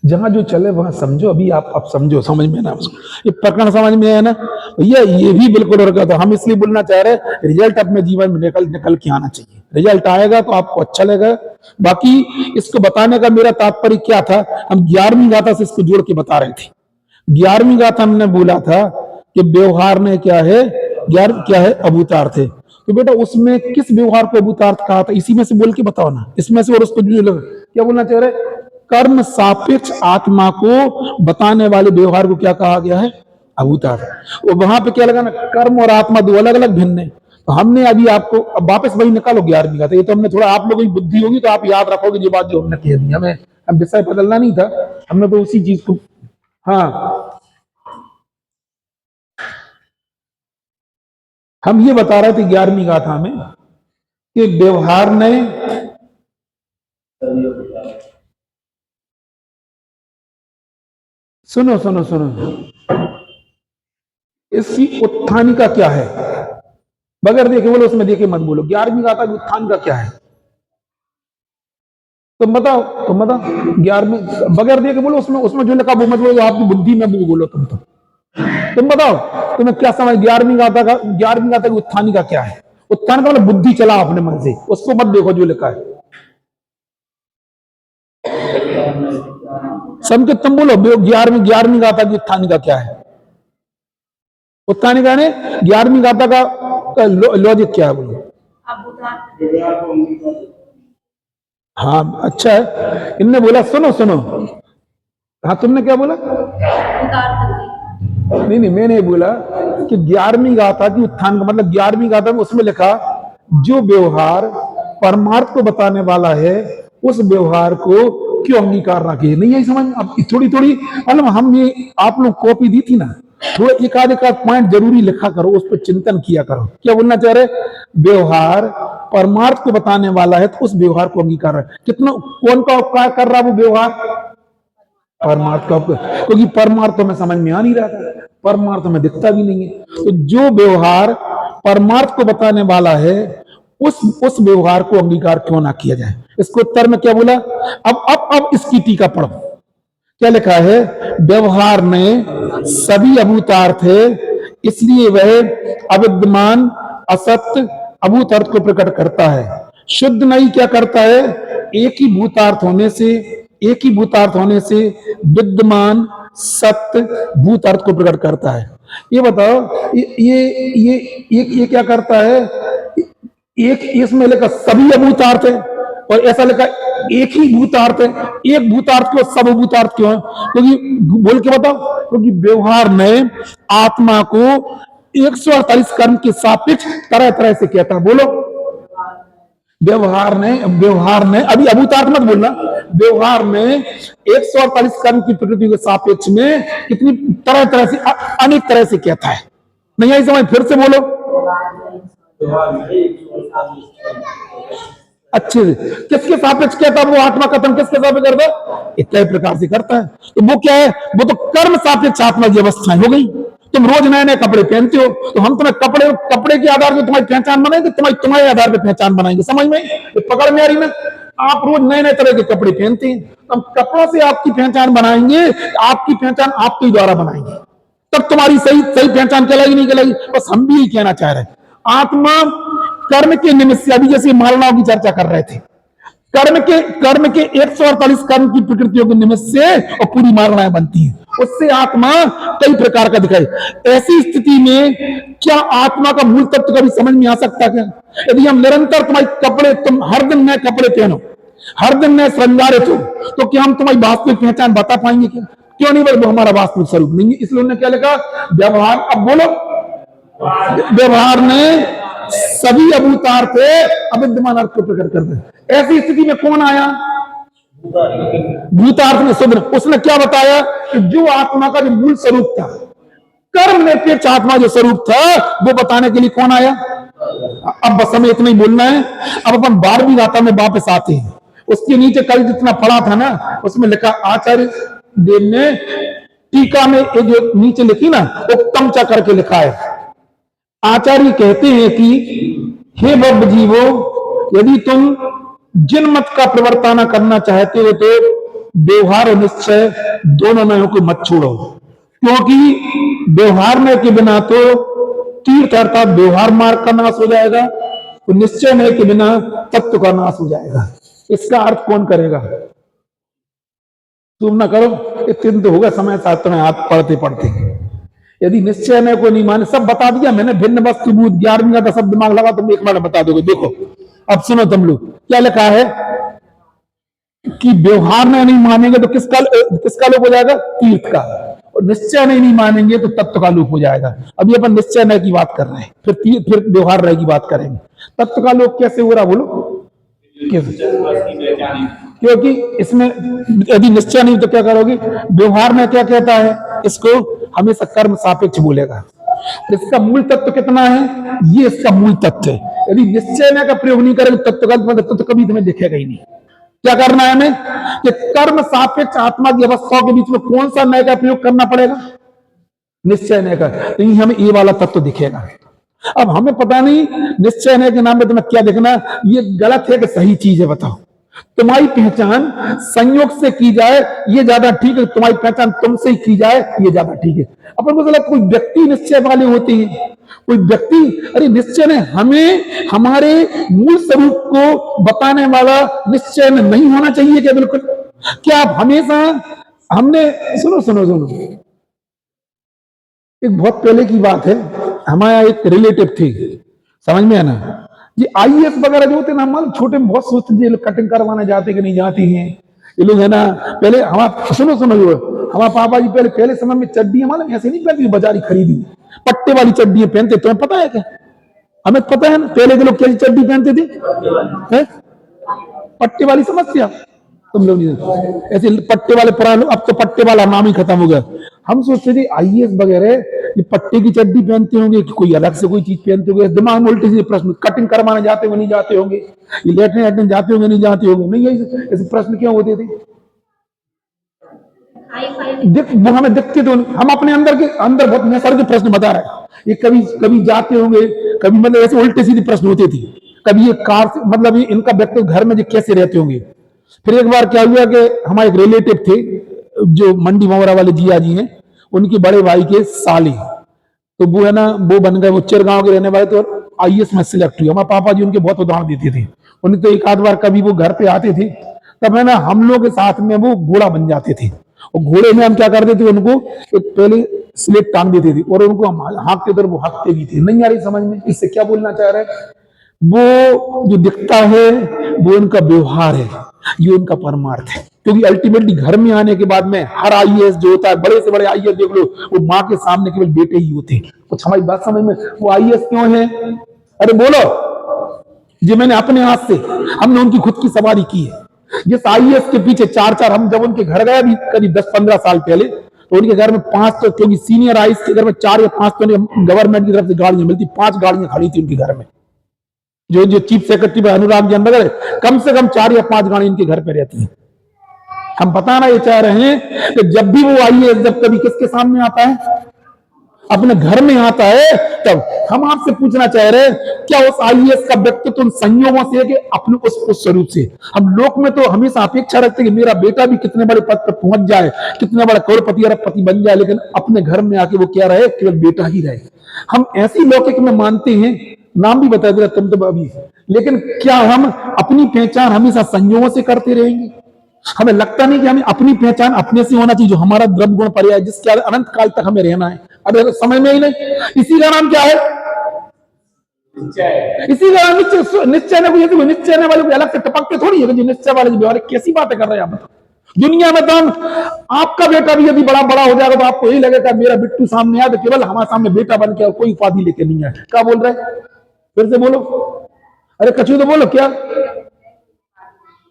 जहां जो चले वहां समझो। अभी आप समझो, समझ में ना उसको, ये प्रकरण समझ में है ना भैया? ये भी बिल्कुल और तो हम इसलिए बोलना चाह रहे हैं, रिजल्ट अपने जीवन में निकल के आना चाहिए। रिजल्ट आएगा तो आपको अच्छा लगेगा। बाकी इसको बताने का मेरा तात्पर्य क्या था, हम 11वीं गाथा से इसको जोड़ के बता रहे थे। 11वीं गाथा हमने बोला था कि व्यवहार ने क्या है, क्या है? अभूतार्थ है। तो बेटा उसमें किस व्यवहार को अभूतार्थ कहा था? इसी में से बोल के बताओ ना, इसमें से। और उसको क्या बोलना चाह रहे? कर्म सापेक्ष आत्मा को बताने वाले व्यवहार को क्या कहा गया है? अभूतार्थ। और वहां पे क्या लगा ना, कर्म और आत्मा दो अलग अलग भिन्न है। तो हमने अभी आपको, अब वापस वही निकालो 11वीं गाथा। ये तो हमने थोड़ा, आप लोगों की बुद्धि होगी तो आप याद रखोगे जो बात जो हमने कह दी। हमें हम विषय बदलना नहीं था, हमने तो उसी चीज को। हाँ, हम ये बता रहे थे 11वीं गाथा में कि व्यवहार ने, सुनो सुनो सुनो, इसकी उत्थानी का क्या है? बगैर देखे बोलो, उसमें देखे मत बोलो। 11वीं गाथा की उत्थान का क्या है? तुम बताओ 11वीं बगैर देखे बोलो, उसमें जो लिखा वो मत बोलो, आपकी बुद्धि में वो बोलो। तुम बताओ, तुम्हें क्या समझ 11वीं गाथा की उत्थानी का क्या है? उत्थान का मतलब बुद्धि चला अपने मन से, उसको मत देखो जो लिखा है। संकेत तुम बोलो, 11वीं गाथा की उत्थानी का क्या है? उत्थानी का ने 11वीं गाथा का लॉजिक क्या है बोलो? हाँ अच्छा है। इनने बोला, सुनो सुनो, हाँ तुमने क्या बोला? नहीं मैंने बोला कि 11वीं गाथा की उत्थान का मतलब 11वीं गाथा में उसमें लिखा जो व्यवहार परमार्थ को बताने वाला है उस व्यवहार को क्यों अंगीकार ना किए। नहीं यही समझ? अब थोड़ी थोड़ी मतलब हम ये आप लोग कॉपी दी थी ना, थोड़ा एक आध पॉइंट जरूरी लिखा करो, उस पर चिंतन किया करो। क्या बोलना चाह रहे? व्यवहार परमार्थ को बताने वाला है तो उस व्यवहार को अंगीकार है। कितना कौन का उपकार कर रहा वो व्यवहार? परमार्थ का। क्योंकि परमार्थ तो हमें समझ में आ नहीं रहा था, परमार्थ में दिखता भी नहीं है। तो जो व्यवहार परमार्थ को बताने वाला है उस व्यवहार को अंगीकार क्यों ना किया जाए? इसको उत्तर में क्या बोला? अब इसकी टीका पढ़ो। क्या लिखा है? व्यवहार में सभी अभूतार्थ है, इसलिए वह अविद्यमान असत्य अभूत अर्थ को प्रकट करता है। शुद्ध नहीं क्या करता है? एक ही भूतार्थ होने से विद्यमान सत्य भूत अर्थ को प्रकट करता है। ये बताओ, ये क्या करता है? एक इसमें लिखा सभी अभूतार्थ है और ऐसा लिखा एक ही भूतार्थ है। एक भूतार्थ क्यों, सब भूतार्थ क्यों है? क्योंकि बोल के बताओ, क्योंकि व्यवहार में आत्मा को 148 कर्म के सापेक्ष तरह तरह से कहता है। बोलो, व्यवहार ने अभी अभूतार्थ मत बोलना, व्यवहार में 148 कर्म की प्रकृति के सापेक्ष में कितनी तरह तरह से, अनेक तरह से कहता है। नहीं आई समझ? फिर से बोलो। अच्छे से। किसके सापेक्ष कहता है वो आत्मा कथन, किसके सापेक्ष करता है? इतने प्रकार से करता है। तो वो क्या है? वो तो कर्म सापेक्ष आत्मा की अवस्थाएं हो गई। तुम रोज नए नए कपड़े पहनते हो, तो हम तुम्हें कपड़े के आधार पर तुम्हारी पहचान बनाएंगे, तुम्हारे आधार पर पहचान बनाएंगे। समझ में ये पकड़ में आ रही ना? आप रोज नए नए तरह के कपड़े पहनते हैं, हम कपड़ों से आपकी पहचान बनाएंगे, आपकी पहचान आपके द्वारा बनाएंगे, तब तुम्हारी सही सही पहचान कहलाएगी नहीं कहलाएगी। बस हम भी यही कहना चाह रहे हैं। आत्मा कर्म के निमित्त से, अभी जैसे मालनाओं की चर्चा कर रहे थे, कर्म के 148 कर्म की प्रकृतियों के निमित्त से और पूरी मालनाएं बनती हैं, उससे आत्मा कई प्रकार का दिखाई। ऐसी स्थिति में क्या आत्मा का मूल तत्व कभी समझ में आ सकता क्या? यदि हम निरंतर तुम्हारे कपड़े, तुम हर दिन नए कपड़े पहनो, हर दिन नए श्रृंगारित हो, तो क्या हम तुम्हारी वास्तविक पहचान बता पाएंगे क्या? क्यों नहीं? वो हमारा वास्तविक स्वरूप नहीं है। इसलिए उन्होंने क्या लिखा? व्यवहार, अब बोलो, व्यवहार ने सभी अभूतार्थ थे अविद्यमान अर्थ को प्रकट कर दे। ऐसी स्थिति में कौन आया? भूतार्थ में शुद्र। उसने क्या बताया कि जो आत्मा का जो मूल स्वरूप था, कर्म निरपेक्ष आत्मा जो स्वरूप था, वो बताने के लिए कौन आया? अब बस हमें इतना ही बोलना है। अब अपन 12वीं गाथा में वापस आते हैं। उसके नीचे कल जितना पढ़ा था ना, उसमें लिखा, आचार्य देव ने टीका में एक जो नीचे लिखी ना, उत्तम चा करके लिखा है। आचार्य कहते हैं कि हे बद्ध जीवो, यदि तुम जिन मत का प्रवर्तन करना चाहते हो तो व्यवहार और निश्चय दोनों नयों को मत छोड़ो, क्योंकि व्यवहार नय के बिना तो तीर्थ अर्थात व्यवहार मार्ग का नाश हो जाएगा, तो निश्चय नय के बिना तत्व का नाश हो जाएगा। इसका अर्थ कौन करेगा? तुम ना करो, इतने तो होगा समय साथ में हाथ पढ़ते पढ़ते। यदि निश्चय नय को नहीं माने, सब बता दिया मैंने, भिन्न वस्तु भूत 11वीं का सब दिमाग लगा, तुम एक बार बता दोगे। देखो अब सुनो तुम लोग, क्या लिखा है कि व्यवहार में नहीं मानेंगे तो किसका लोप हो जाएगा? तीर्थ का। और निश्चय नहीं मानेंगे तो तत्व का लोप हो जाएगा। अभी अपन निश्चय नय की बात कर रहे हैं, फिर व्यवहार नय की बात करेंगे। तत्व का लोप कैसे हो रहा बोलो? क्योंकि इसमें यदि निश्चय नहीं तो क्या करोगे? व्यवहार में क्या कहता है? इसको हमेशा कर्म सापेक्ष बोलेगा। इसका मूल तत्व कितना है? ये इसका मूल तत्व है। यदि निश्चय नय का प्रयोग नहीं करेंगे तत्व का तत्व कभी तुम्हें दिखेगा ही नहीं। क्या करना है हमें? कि कर्म सापेक्ष आत्मा की अवस्थाओं के बीच में कौन सा नय का प्रयोग करना पड़ेगा? निश्चय नय का। तो हमें ये वाला तत्व दिखेगा। अब हमें पता नहीं निश्चय नय के नाम में तुम्हें क्या देखना, ये गलत है कि सही चीज है? बताओ। तुम्हारी पहचान संयोग से की जाए ये ज्यादा ठीक है, तुम्हारी पहचान तुमसे ही की जाए ये ज्यादा ठीक है। अपन को लगा कोई व्यक्ति निश्चय वाले होते हैं, कोई व्यक्ति, अरे निश्चय ने हमें हमारे मूल स्वरूप को बताने वाला निश्चय नहीं होना चाहिए क्या? बिल्कुल। क्या आप हमेशा हमने सुनो सुनो सुनो, एक बहुत पहले की बात है, हमारा एक रिलेटिव थे, समझ में है ना, ये आईएएस वगैरह जो होते ना, मालूम छोटे में बहुत सोचते थे कटिंग करवाने जाते कि नहीं जाते हैं ये लोग, है ना। पहले हमारा सुनो सुनो, हमारे पापा जी पहले समय में चड्डी मालूम ऐसे नहीं पहनती, बाजारी खरीदी पट्टे वाली चड्डी पहनते। तुम्हें पता है क्या? हमें पता है ना पहले के लोग कैसी चड्डी पहनते थे? पट्टे वाली समस्या तुम लोग ऐसे पट्टे वाले पुराने, अब तो पट्टे वाला नाम ही खत्म हो गया। हम सोचते थे आईएएस वगैरह ये पट्टे की चड्डी पहनते होंगे कि कोई अलग से कोई चीज पहनते होंगे। दिमाग में उल्टे से प्रश्न, कटिंग करवाने जाते होंगे नहीं जाते होंगे, ये लेटरिन जाते होंगे नहीं जाते होंगे, नहीं ऐसे प्रश्न क्यों होते थे? वो हमें दिखते तो हम अपने अंदर बहुत नसर के प्रश्न बता रहे हैं। ये कभी जाते होंगे, कभी मतलब ऐसे उल्टे सीधे प्रश्न होते थे। कभी ये कार से, मतलब ये इनका व्यक्ति घर में कैसे रहते होंगे। फिर एक बार क्या हुआ कि हमारे एक रिलेटिव थे जो मंडी मोहरा वाले जिया जी हैं, उनके बड़े भाई के साली, तो वो है ना, वो बन गए, वो चिरगांव के रहने वाले, तो आईएएस में सिलेक्ट हुए। हमारे पापा जी उनके बहुत उदाहरण देते थे। उन्हें तो एक आध बार कभी वो घर पे आते थे तब है ना, हम लोग के साथ में वो घोड़ा बन जाते थे, और घोड़े में हम क्या करते थे, उनको एक पहले स्लेट टांग देते थे और उनको हम हाँकते थे, वो हाँकते भी थे। नहीं आ रही समझ में? इससे क्या बोलना चाह रहे हैं? वो जो दिखता है वो उनका व्यवहार है, ये उनका परमार्थ है। क्योंकि अल्टीमेटली घर में आने के बाद में हर आईएएस जो होता है, बड़े से बड़े आईएएस देख लो, वो माँ के सामने केवल बेटे ही होते हैं। कुछ हमारी बात समझ में? वो आईएएस क्यों है? अरे बोलो जी, मैंने अपने हाथ से, हमने उनकी खुद की सवारी की है। जिस आईएएस के पीछे चार हम जब उनके घर गए भी करीब 10-15 साल पहले, तो उनके घर में 5 तो, क्योंकि सीनियर आईएएस के घर में 4 या 5 तो गवर्नमेंट की तरफ से गाड़ियां मिलती, 5 गाड़ियां खड़ी थी उनके घर में। जो जो चीफ सेक्रेटरी पे अनुराग जन नगर, कम से कम 4 या 5 गाड़ी इनके घर पे रहती है। हम बताना ये चाह रहे हैं कि जब भी वो आईएएस जब कभी किसके सामने आता है, अपने घर में आता है, तब हम आपसे पूछना चाह रहे हैं क्या उस आईएएस का व्यक्तित्व उन संयोगों से है कि अपने उस स्वरूप से? हम लोक में तो हमेशा अपेक्षा रखते हैं कि मेरा बेटा भी कितने बड़े पद पर पहुंच जाए, कितने बड़ा करोड़पति अरबपति बन जाए, लेकिन अपने घर में आके वो क्या रहे, केवल बेटा ही रहे। हम ऐसी लौकिक में मानते हैं, नाम भी बता दे तुम तो अभी, लेकिन क्या हम अपनी पहचान हमेशा संयोगों से करते रहेंगे? हमें लगता नहीं कि हमें अपनी पहचान अपने से होना चाहिए, जो हमारा द्रव्य गुण पर्याय जिसके अनंत काल तक हमें रहना है। अब समझ में ही नहीं, इसी का नाम क्या है? इसी का नाम निश्चय। निश्चय ने कोई निश्चय ने वाले अलग से टपकते थोड़ी है कि जो निश्चय वाले जो, अरे कैसी बातें कर रहे हैं आप? दुनिया में तो आपका बेटा भी यदि बड़ा बड़ा हो जाएगा तो आपको यही लगेगा मेरा बिट्टू सामने आया तो केवल हमारे सामने बेटा बन के, कोई उपाधि लेके नहीं आया। क्या बोल रहे हैं? फिर से बोलो, अरे कछु तो बोलो। क्या,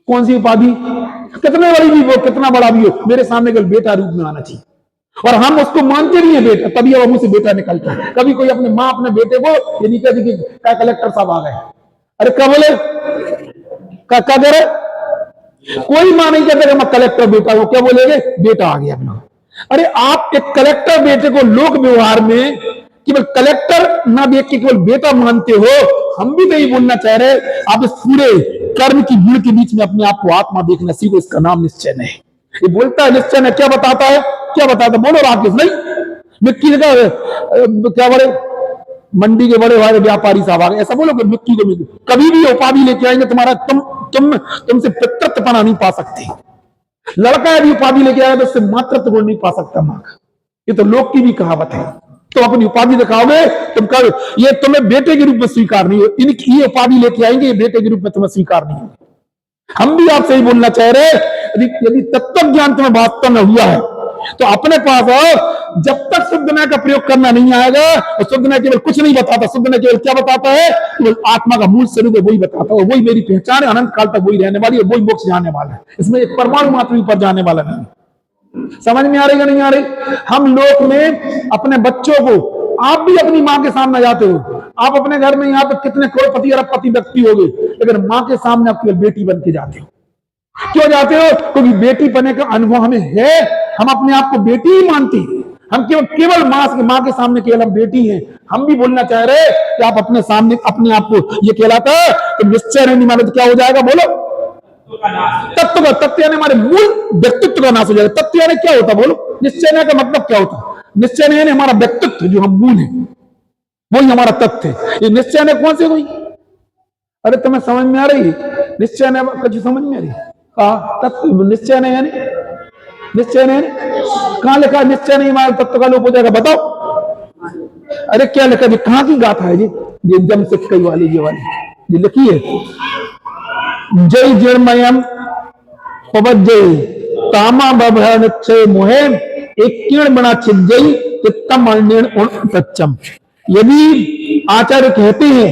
कौन सी उपाधि? कितने बड़ी भी हो, कितना बड़ा भी हो, मेरे सामने केवल बेटा रूप में आना चाहिए। और हम उसको मानते नहीं है बेटा, तभी अब मुझसे बेटा निकलता है। कभी कोई अपने माँ अपने बेटे को ये नहीं कहती कि क्या कलेक्टर साहब आ गए, अरे क्या बोले, क्या करे? कोई मां नहीं कहता कि मैं कलेक्टर बेटा हूं, क्या बोलेगे? बेटा आ गया अपना। अरे आप एक कलेक्टर बेटे को लोक व्यवहार में केवल कलेक्टर ना देख के केवल बेटा मानते हो। हम भी नहीं बोलना चाह रहे, आप इस पूरे कर्म की भीड़ के बीच में अपने आप को आत्मा देखना सीखो। इसका नाम निश्चय नहीं। ये बोलता है निश्चय ने, क्या बताता है? क्या बताता है? बोलो राकेश। नहीं, मिक्की का क्या बड़े मंडी के बड़े भाई व्यापारी साहब आ गए, ऐसा बोलो कि मिक्की को कभी भी उपाधि लेके आएंगे तुम्हारा, तुमसे पितृत्वपना नहीं पा सकते। लड़का यदि उपाधि लेके आएगा तो उससे मातृत्व गुण नहीं पा सकता मां का। ये तो लोक की भी कहावत है। तो अपनी उपाधि दिखाओगे, तुम कहो ये तुम्हें बेटे के रूप में स्वीकार नहीं हो, इनकी ये उपाधि लेके आएंगे, ये बेटे के रूप में तुम्हें स्वीकार नहीं होगी। हम भी आपसे ही बोलना चाह रहे हैं, यदि तत्व ज्ञान तुम्हें वास्तव में हुआ है तो अपने पास आओ। जब तक शुद्ध न्याय का प्रयोग करना नहीं आएगा, और शुद्ध न्याय केवल कुछ नहीं बताता, शुद्ध न्याय केवल क्या बताता है? केवल आत्मा का मूल स्वरूप है, वही बताता है। वही मेरी पहचान है, अनंत काल तक वही रहने वाली है, वही मोक्ष जाने वाला है। इसमें एक परमाणु मात्र भी ऊपर जाने वाला नहीं। समझ में आ रही है नहीं आ रही? हम लोक में अपने बच्चों को, आप भी अपनी मां के सामने जाते हो, आप अपने घर में यहाँ पे कितने करोड़पति अरबपति व्यक्ति हो गए, लेकिन मां के सामने आप केवल बेटी बन के जाते हो। क्यों जाते हो? क्योंकि बेटी बनने का अनुभव हमें है, हम अपने आप को बेटी ही मानते हैं। हम केवल मां के सामने केवल हम बेटी हैं। हम भी बोलना चाह रहे हैं कि आप अपने सामने अपने आप को ये कहलाता है तो निश्चय नहीं माने तो क्या हो जाएगा? बोलो, तत्व का, तत्व यानी हमारे मूल व्यक्तित्व का नाश हो जाएगा। तत्व यानी क्या होता? बोलो, निश्चय का मतलब क्या होता? निश्चय यानी हमारा व्यक्तित्व जो हम मूल है, वही हमारा तत्व है। ये निश्चय ने कौन से कोई, अरे तुम्हें समझ में आ रही? निश्चय ने कुछ समझ में आ रही? तत्व निश्चय नहीं, यानी निश्चय नहीं कहां लिखा? निश्चय नहीं हमारे तत्व का लोप हो जाएगा, बताओ। अरे क्या लिखा जी? कहां की गाथा है जी? ये जम सिक्कई वाली, ये वाली ये लिखी है, जय जयमयम पवजय तामा बभर निश्चय मोहे एक किरण बना छिजई चित्तम अनिर्ण तच्चम। यदि आचार्य कहते हैं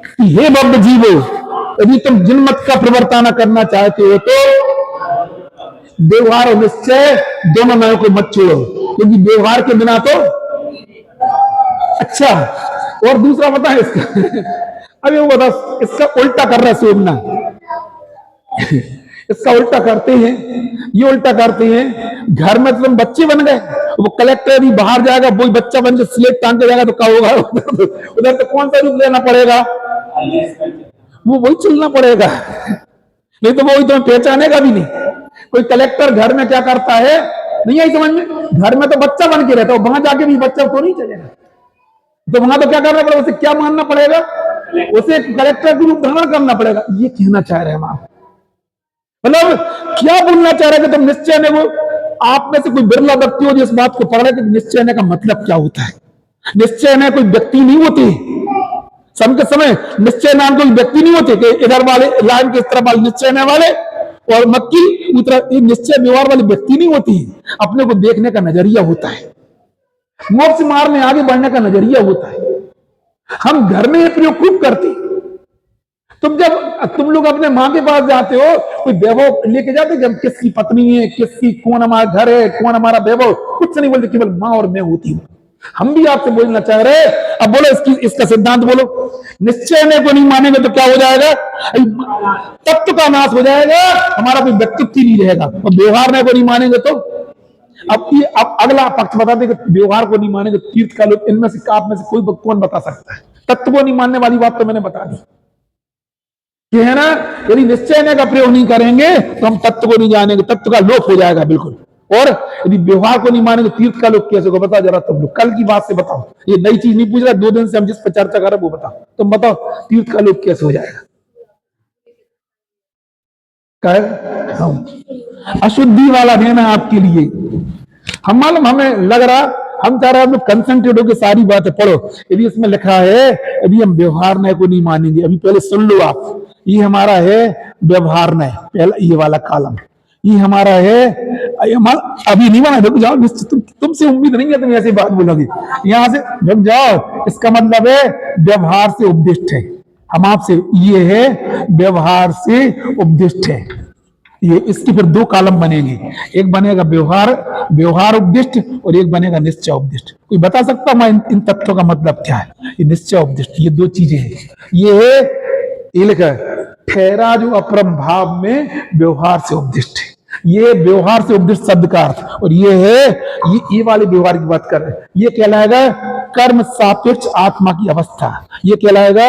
कि हे बब्ब जीवो, यदि तुम जिनमत का प्रवर्तन करना चाहते हो तो व्यवहार और निश्चय दोनों नयों को मत छोड़ो, क्योंकि व्यवहार के बिना तो अच्छा। और दूसरा बता है इसका अभी वो बता, इसका उल्टा कर रहा है सोमना। इसका उल्टा करते हैं, ये उल्टा करते हैं। घर में तुम बच्चे बन गए, वो कलेक्टर भी बाहर जाएगा, वही बच्चा बन के स्लेट टांग के जाएगा तो क्या होगा? उधर तो कौन सा रूप लेना पड़ेगा? वो वही चलना पड़ेगा, नहीं तो वो वही तुम्हें पहचानेगा भी नहीं। कोई कलेक्टर घर में क्या करता है नहीं आई समझ में? घर में तो बच्चा बन के रहता है, वहां जाके भी बच्चा तो नहीं चलेगा। तो वहां तो क्या करना पड़ेगा? उसे क्या मानना पड़ेगा? उसे कलेक्टर के रूप धारण करना पड़ेगा। ये कहना चाह रहे हैं हम, आप मतलब क्या बोलना चाह रहे हैं कि तुम निश्चय ने, वो आप में से कोई बिरला व्यक्ति हो जो इस बात को पढ़ रहे कि निश्चय ने का मतलब क्या होता है। निश्चय ने कोई व्यक्ति नहीं होती, समय के समय निश्चय नाम कोई व्यक्ति नहीं होते कि इधर वाले लाइन के इस तरफ वाले निश्चय ने वाले और मक्की उतर, निश्चय व्यवहार वाली व्यक्ति नहीं होती। अपने को देखने का नजरिया होता है, मोक्ष मार्ग में आगे बढ़ने का नजरिया होता है। हम घर में ये प्रयोग खूब करते। तुम लोग अपने माँ के पास जाते हो, कोई वैभव लेके जाते जब किसकी पत्नी है, किसकी कौन हमारा घर है, कौन हमारा वैभव, कुछ नहीं बोलते, केवल माँ और मैं होती हूँ। हम भी आपसे बोलना चाह रहे हैं। अब बोलो इसका सिद्धांत बोलो। निश्चय ने को नहीं मानेंगे तो क्या हो जाएगा? तत्व का नाश हो जाएगा, हमारा कोई व्यक्तित्व ही नहीं रहेगा। और व्यवहार ने को नहीं मानेंगे तो अब अगला पक्ष बता दे कि व्यवहार को नहीं मानेंगे तीर्थ का लोग, इनमें से आप में से कोई कौन बता सकता है? तत्व को नहीं मानने वाली बात तो मैंने बता दी कि है ना, यदि निश्चय का प्रयोग नहीं करेंगे तो हम तत्व को नहीं जानेंगे, तत्व का लोप हो जाएगा बिल्कुल। और यदि व्यवहार को नहीं मानेंगे तीर्थ का लोप कैसे होगा? बताओ जरा तुम लोग, कल की बात से बताओ, ये नई चीज नहीं पूछ रहा, 2 दिन से हम जिस पर चर्चा कर रहे हैं वो बताओ। तुम बताओ तीर्थ का लोप कैसे हो जाएगा? हम अशुद्धि वाला देना आपके लिए, हम मालूम, हमें लग रहा, हम चाह रहे हैं कंसंट्रेट होकर सारी बातें पढ़ो। यदि इसमें लिखा है यदि हम व्यवहार न्याय को नहीं मानेंगे, अभी पहले सुन लो आप, ये हमारा है व्यवहार न्याय, पहला ये वाला कॉलम, ये हमारा है, अभी नहीं बना, रुक जाओ, तुमसे उम्मीद नहीं है तुम ऐसी बात बोलोगे, यहां से रुक जाओ। इसका मतलब है व्यवहार से उपदिष्ट है, हम आपसे, ये है व्यवहार से उपदिष्ट है। ये इसके फिर 2 कॉलम बनेंगे, एक बनेगा व्यवहार उपदिष्ट और एक बनेगा निश्चय उपदिष्ट। कोई बता सकता है इन तत्वों का मतलब क्या है? ये निश्चय उपदिष्ट, ये 2 चीजें हैं। ये है, ये लिखा है ठहरा जो अपरम भाव में व्यवहार से उपदिष्ट है, ये व्यवहार से उपदिष्ट शब्द का अर्थ। और ये है, ये वाले व्यवहार की बात कर रहे हैं, ये कहलाएगा कर्म सापेक्ष आत्मा की अवस्था, ये कहलाएगा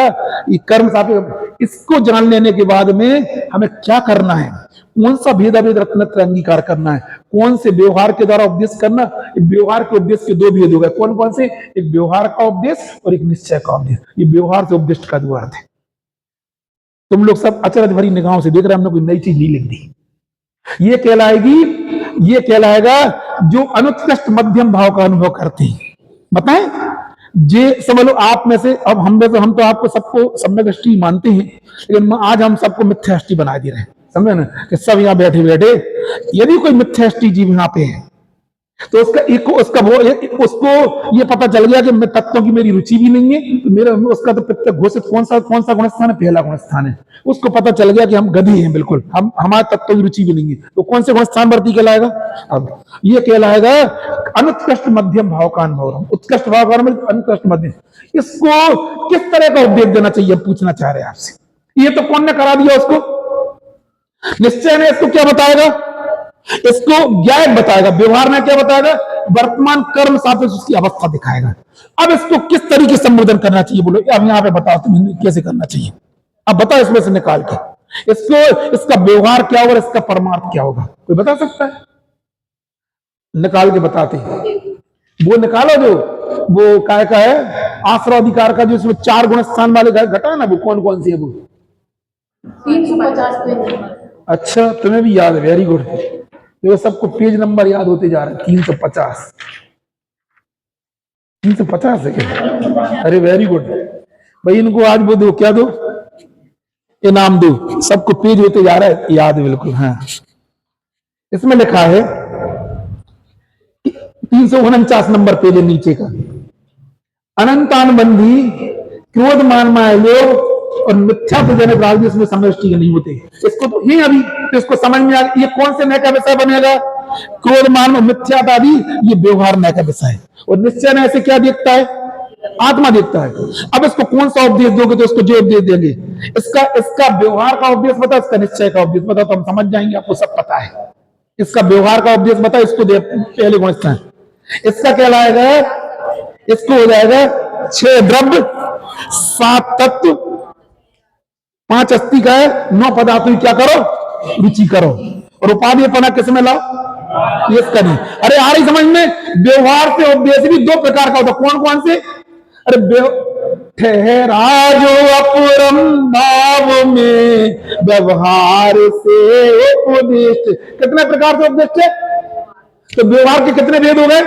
ये कर्म सापेक्ष। इसको जान लेने के बाद में हमें क्या करना है, कौन सा भेदाभेद रत्नत्र अंगीकार करना है, कौन से व्यवहार के द्वारा उपदेश करना। व्यवहार के उपदेश के 2 भेद हो गए, कौन कौन से? एक व्यवहार का उपदेश और एक निश्चय का उपदेश। ये व्यवहार से उपदिष्ट का 2 अर्थ है। तुम लोग सब अचरज भरी निगाहों से देख रहे हैं, हमने कोई नई चीज नहीं लिख दी। ये कहलाएगा जो अनुत्कृष्ट मध्यम भाव का अनुभव करते हैं। बताएं, जे समझ लो आप में से, अब हम तो आपको सबको सम्यक दृष्टि मानते हैं, लेकिन आज हम सबको मिथ्या दृष्टि बना दे रहे हैं, समझे ना, कि सब यहाँ बैठे बैठे यदि कोई मिथ्या दृष्टि जीव यहाँ पे है तो उसको ये पता चल गया कि मैं तत्वों की मेरी रुचि भी नहीं है, तो मेरा उसका तो प्रत्येक घोषित कौन सा गुण स्थान है? पहला गुण स्थान है। उसको पता चल गया कि हम गधी हैं, बिल्कुल हम, हमारे तत्वों की रुचि भी नहीं है, तो कौन से गुण स्थान वर्ती कहलाएगा? अब ये कहलाएगा अनुत्कृष्ट मध्यम भाव का अनुभव। उत्कृष्ट भाव का अनुभव, अनुत्कृष्ट मध्यम, इसको किस तरह का उपदेश देना चाहिए पूछना चाह रहे हैं आपसे। ये तो कौन ने करा दिया उसको? निश्चय ने इसको क्या बताएगा? इसको ज्ञान बताएगा। व्यवहार में क्या बताएगा? वर्तमान कर्म सापेक्ष उसकी अवस्था दिखाएगा। अब इसको किस तरीके से संबोधन करना चाहिए बोलो, अब यहाँ पे बताओ तुम्हें कैसे करना चाहिए। अब बताओ इसमें से निकाल के इसका व्यवहार क्या होगा, इसका परमार्थ क्या होगा? कोई बता सकता है? निकाल के बताते हैं, वो निकालो जो वो काय का है आश्रय अधिकार का, जो इसमें 4 गुण स्थान वाले घटा है ना, वो कौन कौन सी है? वो 350। अच्छा, तुम्हें भी याद है, वेरी गुड। देखो सबको पेज नंबर याद होते जा रहे हैं। 350 है क्या? अरे वेरी गुड भाई, इनको आज वो दो, क्या दो, इनाम दो, सबको पेज होते जा रहा है याद है बिल्कुल। हाँ, इसमें लिखा है 349 नंबर पेज नीचे का, अनंतानुबंधी क्रोध मान माया और मिथ्या जनक राग इसमें समष्टि नहीं होते। इसको तो ही अभी तो इसको समझ में आ गया, ये कौन से नय का विषय बनेगा? क्रोध मान मिथ्या आदि, ये व्यवहार नय का विषय है। और निश्चय नय से क्या देखता है? आत्मा देखता है। अब इसको कौन सा उपदेश दोगे? तो इसको जो उपदेश देंगे, इसका व्यवहार का उपदेश बता, इसका निश्चय का उपदेश बता, तो हम समझ जाएंगे, आपको सब पता है। इसका व्यवहार का उपदेश बता, इसको दे पहले गुण स्थान। इसका क्या लाएगा? इसको हो जाएगा 6 द्रव्य, 7 तत्व, 5 अस्थि का है, 9 पदार्थों की क्या करो? रुचि करो। और उपाधिपना किसमें लाओ? इसका नहीं। अरे आ रही समझ में? व्यवहार से उपदेश भी 2 प्रकार का होता। कौन कौन से? अरे ठहरा जो अपरम भाव में व्यवहार से उपदेश, कितने प्रकार से उपदेश है? तो व्यवहार के कितने भेद हो गए?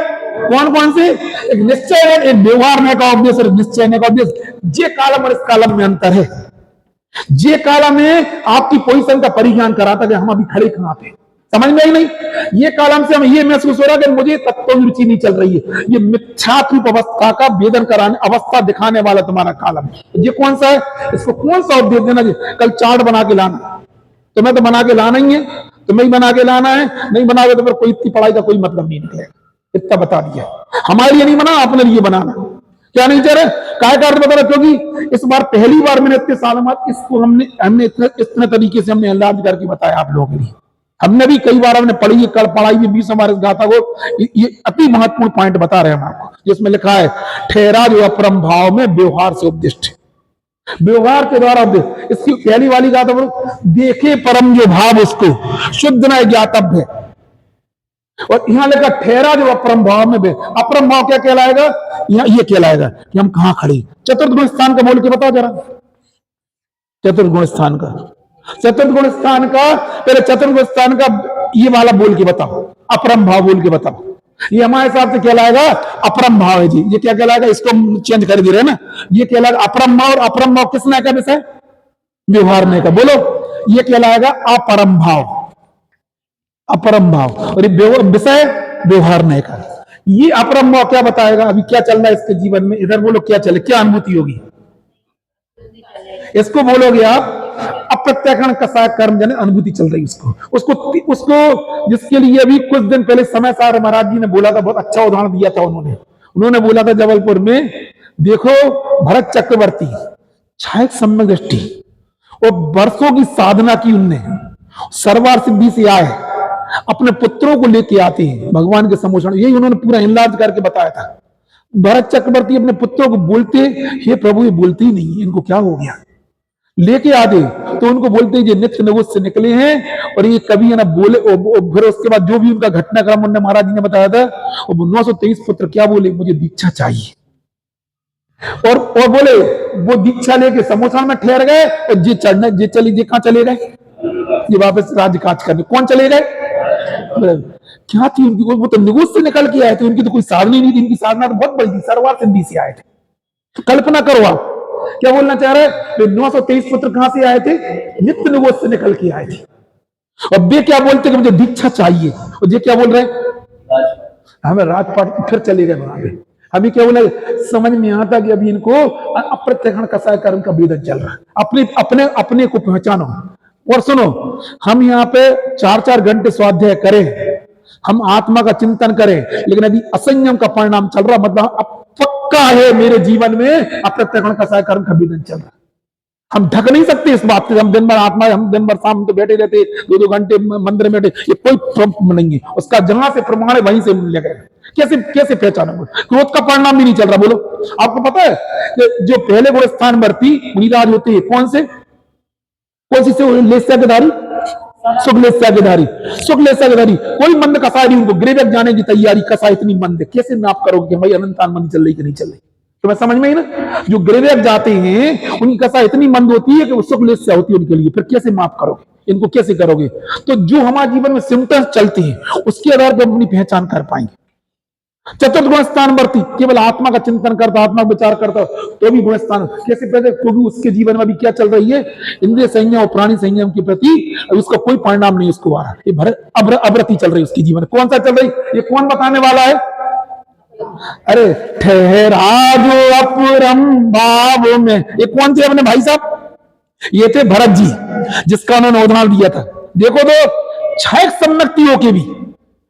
कौन कौन से? एक निश्चय है, एक व्यवहार में का उपदेश और निश्चय ने का उपदेश। जे कालम और इस कालम में अंतर है। जे कालम में आपकी पोजीशन का परिज्ञान कराता कि हम अभी खड़े कहां पे, समझ में ही नहीं। ये कालम से हमें ये महसूस हो रहा है कि मुझे तत्व की रुचि नहीं चल रही है। ये मिथ्यात्व अवस्था का वेदन कराने, अवस्था दिखाने वाला तुम्हारा कालम। ये कौन सा है? इसको कौन सा उपदेश देना चाहिए? कल चार्ट बना के लाना, तुम्हें तो बना के लाना ही है, तुम्हें ही बना के लाना है। नहीं बनाओगे तो फिर कोई इतनी पढ़ाई का कोई मतलब नहीं निकलेगा। इतना बता दिया। हमारे लिए नहीं बना, अपने लिए बनाना। क्या नहीं चाह रहे? काय का अर्थ बता रहा, क्योंकि इस बार पहली बार मैंने इतने सालों बाद इसको हमने इतने तरीके से हमने इलाज करके बताया आप लोगों के लिए। हमने भी कई बार हमने पढ़ी, कल पढ़ाई भी 20 हमारे गाथा को ये अति महत्वपूर्ण पॉइंट बता रहे हैं हम आपको, जिसमें लिखा है ठहरा जो अपरम भाव में व्यवहार से उपदिष्ट, व्यवहार के द्वारा उपदिष्ट। इसकी पहली वाली गाथा बोलो, देखे परम जो भाव उसको शुद्ध न ज्ञातव्य। और यहां लिखा ठहरा जो अपरम भाव में, अपरम भाव क्या कहलाएगा? यहां ये कहलाएगा कि हम कहां खड़े। चतुर्थ गुण स्थान का बोल के बताओ जरा, चतुर्थ गुण स्थान का, चतुर्थ गुण स्थान का, पहले चतुर्थ गुण स्थान का ये वाला बोल के बताओ, अपरम भाव बोल के बताओ। ये हमारे हिसाब से कहलाएगा अपरम भाव है जी। ये क्या कहलाएगा? इसको चेंज कर दे रहे हैं ना, ये कहलाएगा अपरम भाव। और अपरम भाव किसने का विषय? व्यवहार ने का। बोलो, ये कहलाएगा अपरम भाव, अपरम भाव। और ये विषय व्यवहार नहीं का। ये अपरम भाव क्या बताएगा? अभी क्या चल रहा है इसके जीवन में? इधर बोलो क्या चले, क्या अनुभूति होगी? इसको बोलोगे आप अप्रत्यक्षण कसाय कर्म जन अनुभूति चल रही उसको जिसके लिए अभी कुछ दिन पहले समय सार महाराज जी ने बोला था, बहुत अच्छा उदाहरण दिया था उन्होंने बोला था जबलपुर में, देखो भरत चक्रवर्ती छायक सम्यक दृष्टि और वर्षों की साधना की, उनने सर्वार सिद्धि से आए, अपने पुत्रों को लेके आते हैं भगवान के समोषण। यही उन्होंने पूरा इलाज करके बताया था। भरत चक्रवर्ती अपने पुत्रों को बोलते, हे प्रभु ये बोलते ही नहीं, इनको क्या हो गया? लेके आते तो उनको बोलते ये नित्य नवोद से निकले हैं और ये कभी है ना बोले। फिर उसके बाद जो भी उनका घटनाक्रम उन्होंने महाराज जी ने बताया था, 923 पुत्र क्या बोले, मुझे दीक्षा चाहिए। और बोले वो दीक्षा लेके समोसा में ठहर गए और जे कहां चले गए? ये वापस राजकाज करने। कौन चले गए? क्या थी उनकी? वो तो निगोद से निकल के आए थे, उनकी तो कोई साधना नहीं थी। इनकी साधना तो बहुत बड़ी थी, सर्वार सिद्धि से आए थे। कल्पना करो आप क्या बोलना चाह रहे हैं? 923 पुत्र कहां से आए थे? नित्य निगोद से निकल के आए थे। और वे क्या बोलते कि मुझे दीक्षा चाहिए, और ये क्या बोल रहे हैं? हमें राजपाट। फिर चले गए वहां पे। अभी क्या बोला? समझ में आता कि अभी इनको अप्रत्यक्षण कसाय कर्म का वेदन चल रहा है। अपने को पहचानो। और सुनो, हम यहाँ पे 4-4 घंटे स्वाध्याय करें, हम आत्मा का चिंतन करें, लेकिन अभी असंयम का परिणाम चल रहा, मतलब पक्का है मेरे जीवन में अप्रत्यक्षण कसाय कर्म का वेदन चल रहा है। हम ढक नहीं सकते इस बात से। हम दिन भर शाम तो बैठे रहते, 2-2 घंटे मंदिर में बैठे, ये कोई प्रॉब्लम नहीं है। उसका जहां से प्रमाण है वहीं से मिल गए। कैसे पहचानोगे? क्रोध का परिणाम भी नहीं चल रहा। बोलो, आपको पता है कि जो पहले गुण स्थान वर्ती मुनिराज होते हैं, कौन सी से लेस्या के धारी? सुखलेस्या के धारी। सुखलेस्या के धारी कोई मंद कसाय नहीं, उनको ग्रेवेक जाने की तैयारी। कसाय इतनी मंद, कैसे नाप करोगे भाई अनंतान मंदी चल रही कि नहीं चल रही? तो मैं समझ में ही ना, जो ग्रेवेक जाते हैं उनकी कसाय इतनी मंद होती है कि वो सुखलेस्या होती है उनके लिए। फिर कैसे माप करोगे? इनको कैसे करोगे? तो जो हमारे जीवन में सिम्टम्स चलते हैं उसके आधार पर अपनी पहचान कर पाएंगे। चतुर्थ गुण स्थान वर्ती केवल आत्मा का चिंतन करता, आत्मा का विचार करता, तो भी गुण स्थान कैसे पैदा? क्योंकि उसके जीवन में अभी क्या चल रही है? इंद्रिय संयम और प्राणी संयम के प्रति उसका कोई परिणाम नहीं उसको आ रहा। ये अवरति चल रही है उसके जीवन में। कौन सा चल रही? ये कौन बताने वाला है? अरे ठहरा जो अपरम भाव में, ये कौन थे अपने भाई साहब? ये थे भरत जी, जिसका उन्होंने उदाहरण दिया था। देखो तो छायक सम्यक्तियों के भी,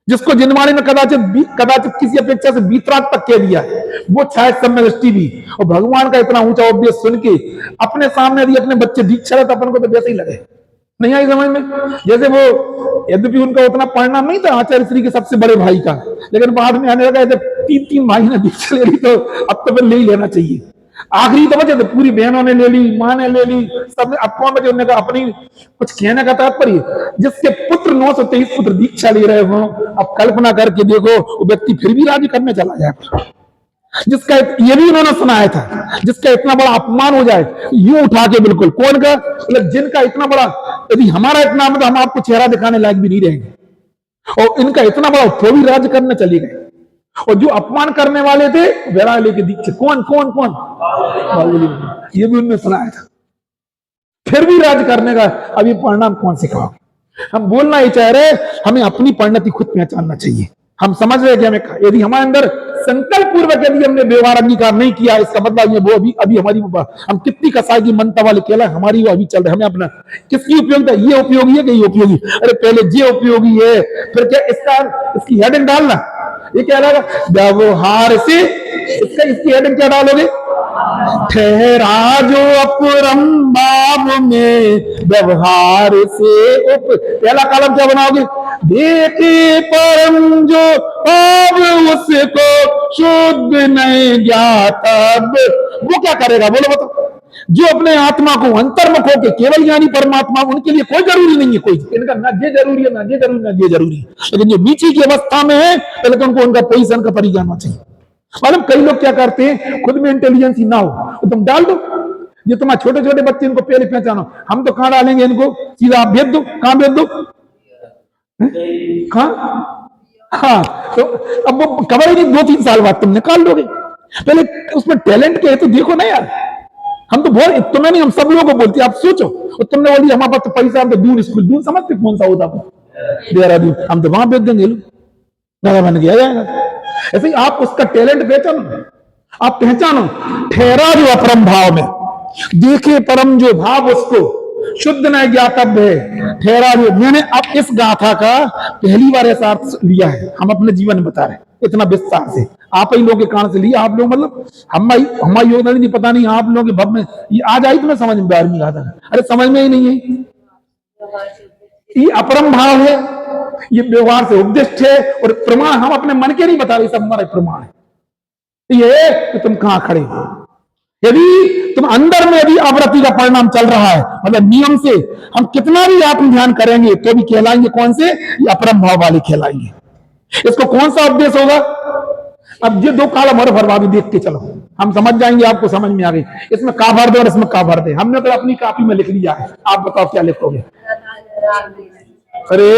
जिसको जिनवाणी ने कदाचित किसी अपेक्षा से बीतराग तक कह दिया है, वो छायक सम्यक दृष्टि भी। और भगवान का इतना ऊंचा उपदेश सुन के अपने सामने यदि अपने बच्चे दीक्षा रहे तो अपन को तो वैसे ही लगे। नहीं आई समझ में? जैसे वो, यद्यपि उनका उतना परिणाम नहीं था आचार्य श्री के सबसे बड़े भाई का, लेकिन बाद में आने लगा जब 3 भाई ने दीक्षा ले ली तो अब तो फिर ले ही लेना चाहिए। आखिरी तो बचे थे, पूरी बहनों ने ले ली, मां ने ले ली, सबने। अब कौन बचे? उन्होंने कहा अपनी कुछ कहने का तात्पर्य, जिसके पुत्र 923 पुत्र दीक्षा ले रहे हो, अब कल्पना करके देखो वो व्यक्ति फिर भी राज्य करने चला जाए, जिसका ये भी उन्होंने सुनाया था, जिसका इतना बड़ा अपमान हो जाए यूं उठा के। बिल्कुल कौन का? मतलब जिनका इतना बड़ा, यदि हमारा इतना मतलब हम आपको चेहरा दिखाने लायक भी नहीं रहेंगे, और इनका इतना बड़ा, तो भी राज्य करने चले गए। और जो अपमान करने वाले थे वेरा लेके दीक्षा। कौन? ये भी उन्होंने सुनाया था। फिर भी राज करने का अभी परिणाम कौन से कहोगे? हम बोलना ही चाह रहे, हमें अपनी परिणति खुद पहचानना चाहिए। हम समझ रहे कि हमें, यदि हमारे अंदर संकल्प पूर्वक यदि हमने व्यवहार अंगीकार नहीं किया, इसका मतलब ये वो अभी हमारी, हम कितनी कसाई की मनता वाले केला हमारी वो अभी चल रहे। हमें अपना किसकी उपयोगिता? ये उपयोगी है कि ये उपयोगी? अरे पहले ये उपयोगी है, फिर क्या इसकी हेडिंग डालना ये क्या लगा? व्यवहार से, इसकी हेडिंग क्या डालोगे? ठहरा जो अपरम भाव में व्यवहार से उप, पहला कॉलम क्या बनाओगे? देखे परम जो भाव उसको शुद्ध नहीं ज्ञाता। वो क्या करेगा बोलो बताओ? जो अपने आत्मा को अंतर्मुख होकर केवल ज्ञानी परमात्मा, उनके लिए कोई जरूरी नहीं है, कोई इनका ना ये जरूरी है, ना ये जरूरी, ना ये जरूरी है। लेकिन जो नीचे की अवस्था में है, पहले तो उनको उनका पोजीशन का परिज्ञान होना चाहिए। मतलब कई लोग क्या करते हैं, खुद में इंटेलिजेंस ही ना हो तो तुम डाल दो। ये तुम्हारे छोटे छोटे बच्चे, इनको पहले पहचानो। हम तो कहां डालेंगे इनको? सीधा आप भेज दो। कहां भेज दो? कहां? हाँ, तो अब वो कवर ही नहीं, 2-3 साल बाद तुम निकाल दोगे। पहले उसमें टैलेंट के है तो देखो ना यार। हम तो बोल, तुम्हें नहीं, हम सब लोगों को बोलते आप सोचो। और तुमने बोली हमारे पास तो पैसा, हम तो दूर स्कूल, दूर समझते कौन सा होता देहरादून, हम तो वहां भेज देंगे, ज्यादा बन गया जाएगा। ऐसे ही आप उसका टैलेंट पहचानो, आप पहचानो। ठहरा जो अपरम भाव में, देखे परम जो भाव उसको शुद्ध न ज्ञातव्य है। ठहरा जो, मैंने अब इस गाथा का पहली बार ऐसा अर्थ लिया है, हम अपने जीवन में बता रहे हैं इतना विस्तार से। आप ही लोगों के कारण से लिया, आप लोग मतलब हमारी योजना नहीं, पता नहीं आप लोगों के भव में ये आज आई तुम्हें समझ में? 12वीं गाथा, अरे समझ में ही नहीं है। ये अपरम भाव है, ये व्यवहार से उपदिष्ट है, और प्रमाण हम अपने मन के नहीं बता रहे, सब हमारे प्रमाण है। ये कि तुम कहां खड़े हो। यदि तुम अंदर में यदि आवृत्ति का परिणाम चल रहा है, मतलब नियम से हम कितना भी आत्म ध्यान करेंगे तो भी कहलाएंगे कौन से? ये अपरम भाव वाले कहलाएंगे। इसको कौन सा उपदेश होगा? अब ये 2 कॉलम और भरवा भी, देख के चलो, हम समझ जाएंगे, आपको समझ में आ गई। इसमें का भर दो और इसमें का भर दे। हमने तो अपनी कॉपी में लिख लिया है, आप बताओ क्या लिखोगे? अरे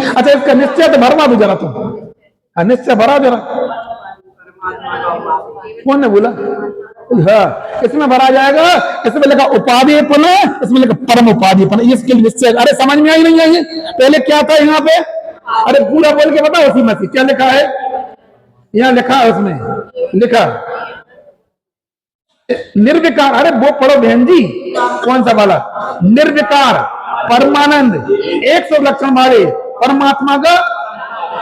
अच्छा, इसका निश्चय तो भरवा दो जरा तुम। निश्चय भरा जरा। कौन ने बोला? हाँ, इसमें भरा जाएगा। इसमें लिखा उपाधि पुनः, इसमें लिखा परम उपाधि पुनः, इसके लिए निश्चय। अरे समझ में आई नहीं आई? पहले क्या था यहाँ पे? अरे पूरा बोल के बताओ। उसी में से क्या लिखा है? यहाँ लिखा है, उसमें लिखा निर्विकार। अरे वो पढ़ो बहन जी, कौन सा वाला? निर्विकार परमानंद 100 लक्षण वाले परमात्मा का।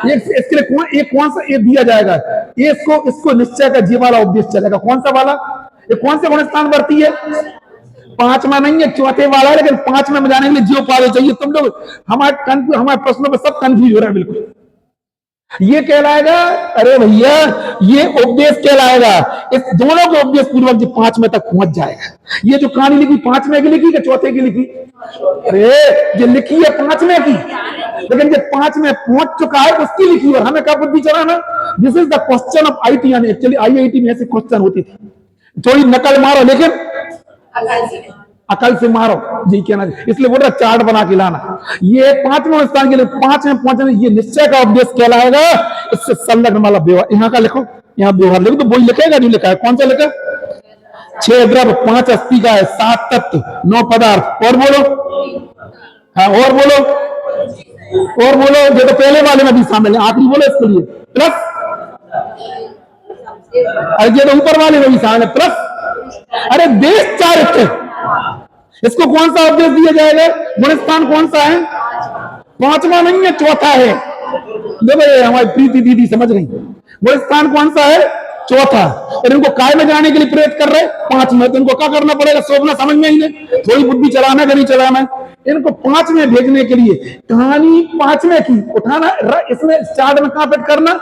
इसके लिए कौन सा ये दिया जाएगा? इसको निश्चय का जी वाला उपदेश चलेगा। कौन सा वाला? ये कौन से गुण स्थान बढ़ती है? 5वां नहीं है, 4थे वाला है। लेकिन 5वें में जाने के लिए जो पावे चाहिए। तुम लोग हमारे प्रश्नों पर सब कंफ्यूज हो रहा है बिल्कुल। ये कहलाएगा, अरे भैया ये उपदेश कहलाएगा। इस दोनों को उपदेश पूर्वक जो 5वें तक पहुंच जाएगा। ये जो कहानी लिखी 5वें की लिखी कि 4थे की लिखी? अरे जो लिखी है 5वें की, लेकिन जो 5वें पहुंच चुका है उसकी लिखी। और हमें क्या बुद्धि चलाना? This is the question of IIT। यानी एक्चुअली IIT में ऐसे क्वेश्चन होती थी, थोड़ी नकल मारो लेकिन अकल से मारो, जी कहना। इसलिए बोल रहा चार्ट बना के लाना। ये 5वें स्थान के लिए 5वें पहुंचने, ये निश्चय का उपदेश कहलाएगा। इससे संलग्न वाला व्यवहार यहाँ का लिखो, यहाँ व्यवहार लिखो तो वही लिखेगा। नहीं लिखा है? कौन सा लिखा? 6 द्रव्य 5 अस्थि का है, 7 तत्व 9 पदार्थ। और बोलो, हाँ और बोलो, और बोलो। ये तो पहले वाले में भी शामिल है, आखिरी बोलो इसके लिए प्लस। अरे ये तो ऊपर वाले में भी शामिल है प्लस। अरे देश चारित्र, इसको कौन सा उपदेश दिया जाएगा? गुण स्थान कौन सा है? 5वां नहीं है, 4था है। देखो हमारी प्रीति दीदी समझ गई। गुण स्थान कौन सा है? 4था। और इनको काय में जाने के लिए प्रेरित कर रहे 5 में, तो इनको क्या करना पड़ेगा? सोचना समझ में ही नहीं, थोड़ी बुद्धि चलाना कि नहीं चलाना। इनको 5 में भेजने के लिए कहानी 5वें की उठाना, इसमें चार्ट में कहां फिट करना?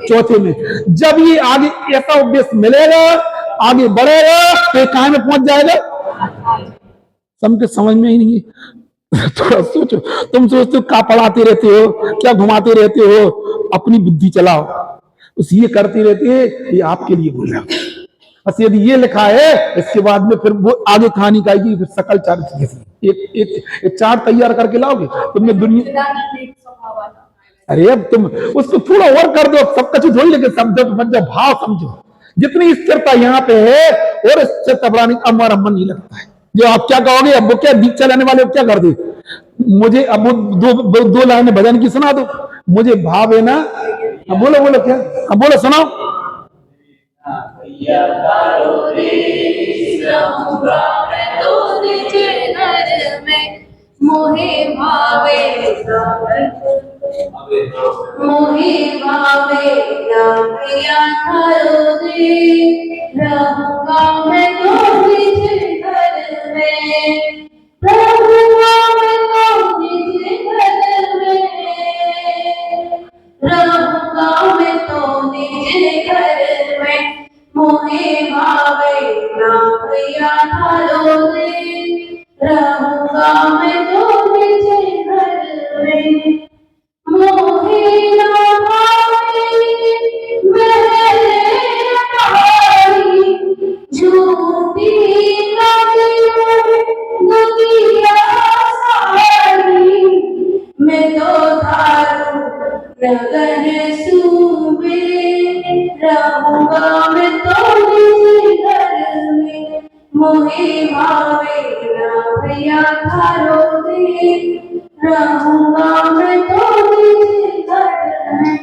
4थे में। जब ये आगे ऐसा उपदेश मिलेगा, आगे बढ़ेगा, तो कहां में पहुंच जाएगा? सबके समझ में ही नहीं है। थोड़ा सोचो। तुम सोचते हो क्या पढ़ाते रहते हो, क्या घुमाते रहते हो, अपनी बुद्धि चलाओ। बस ये करते रहते हैं, ये आपके लिए बोल रहा हूं। बस यदि ये लिखा है, इसके बाद में फिर वो आगे कहानी का आएगी। फिर सकल चार्ट एक चार्ट तैयार करके लाओगे तुमने दुनिया। अरे अब तुम उसको थोड़ा और कर दो, सब कुछ थोड़ी, लेकिन समझो, समझो भाव समझो। जितनी स्थिरता यहाँ पे है और स्थिरता बढ़ाने का हमारा मन नहीं लगता है। जो आप क्या कहोगे? अब वो क्या दीक्षा लेने वाले क्या कर दे? मुझे अब दो लाइनें भजन की सुना दो, मुझे भाव है ना। अब बोलो बोलो क्या? अब बोलो सुनाओ। मोहे भावे ना भैया थारो दे, रहूंगा मैं तो निज घर में, रहूंगा मैं तो निज घर में, रहूंगा मैं तो निज घर में। मोहे भावे ना भैया थारो दे, रहूंगा मैं तो निज घर में। मोहे ना भावे महले अटारी, झूठी दुनिया सारी। मैं तो थारू लगन सूबे, रहूंगा मैं तो निज घर में। मोहे भावे ना भैया थारो दे, रहूंगा मैं तो निज घर में।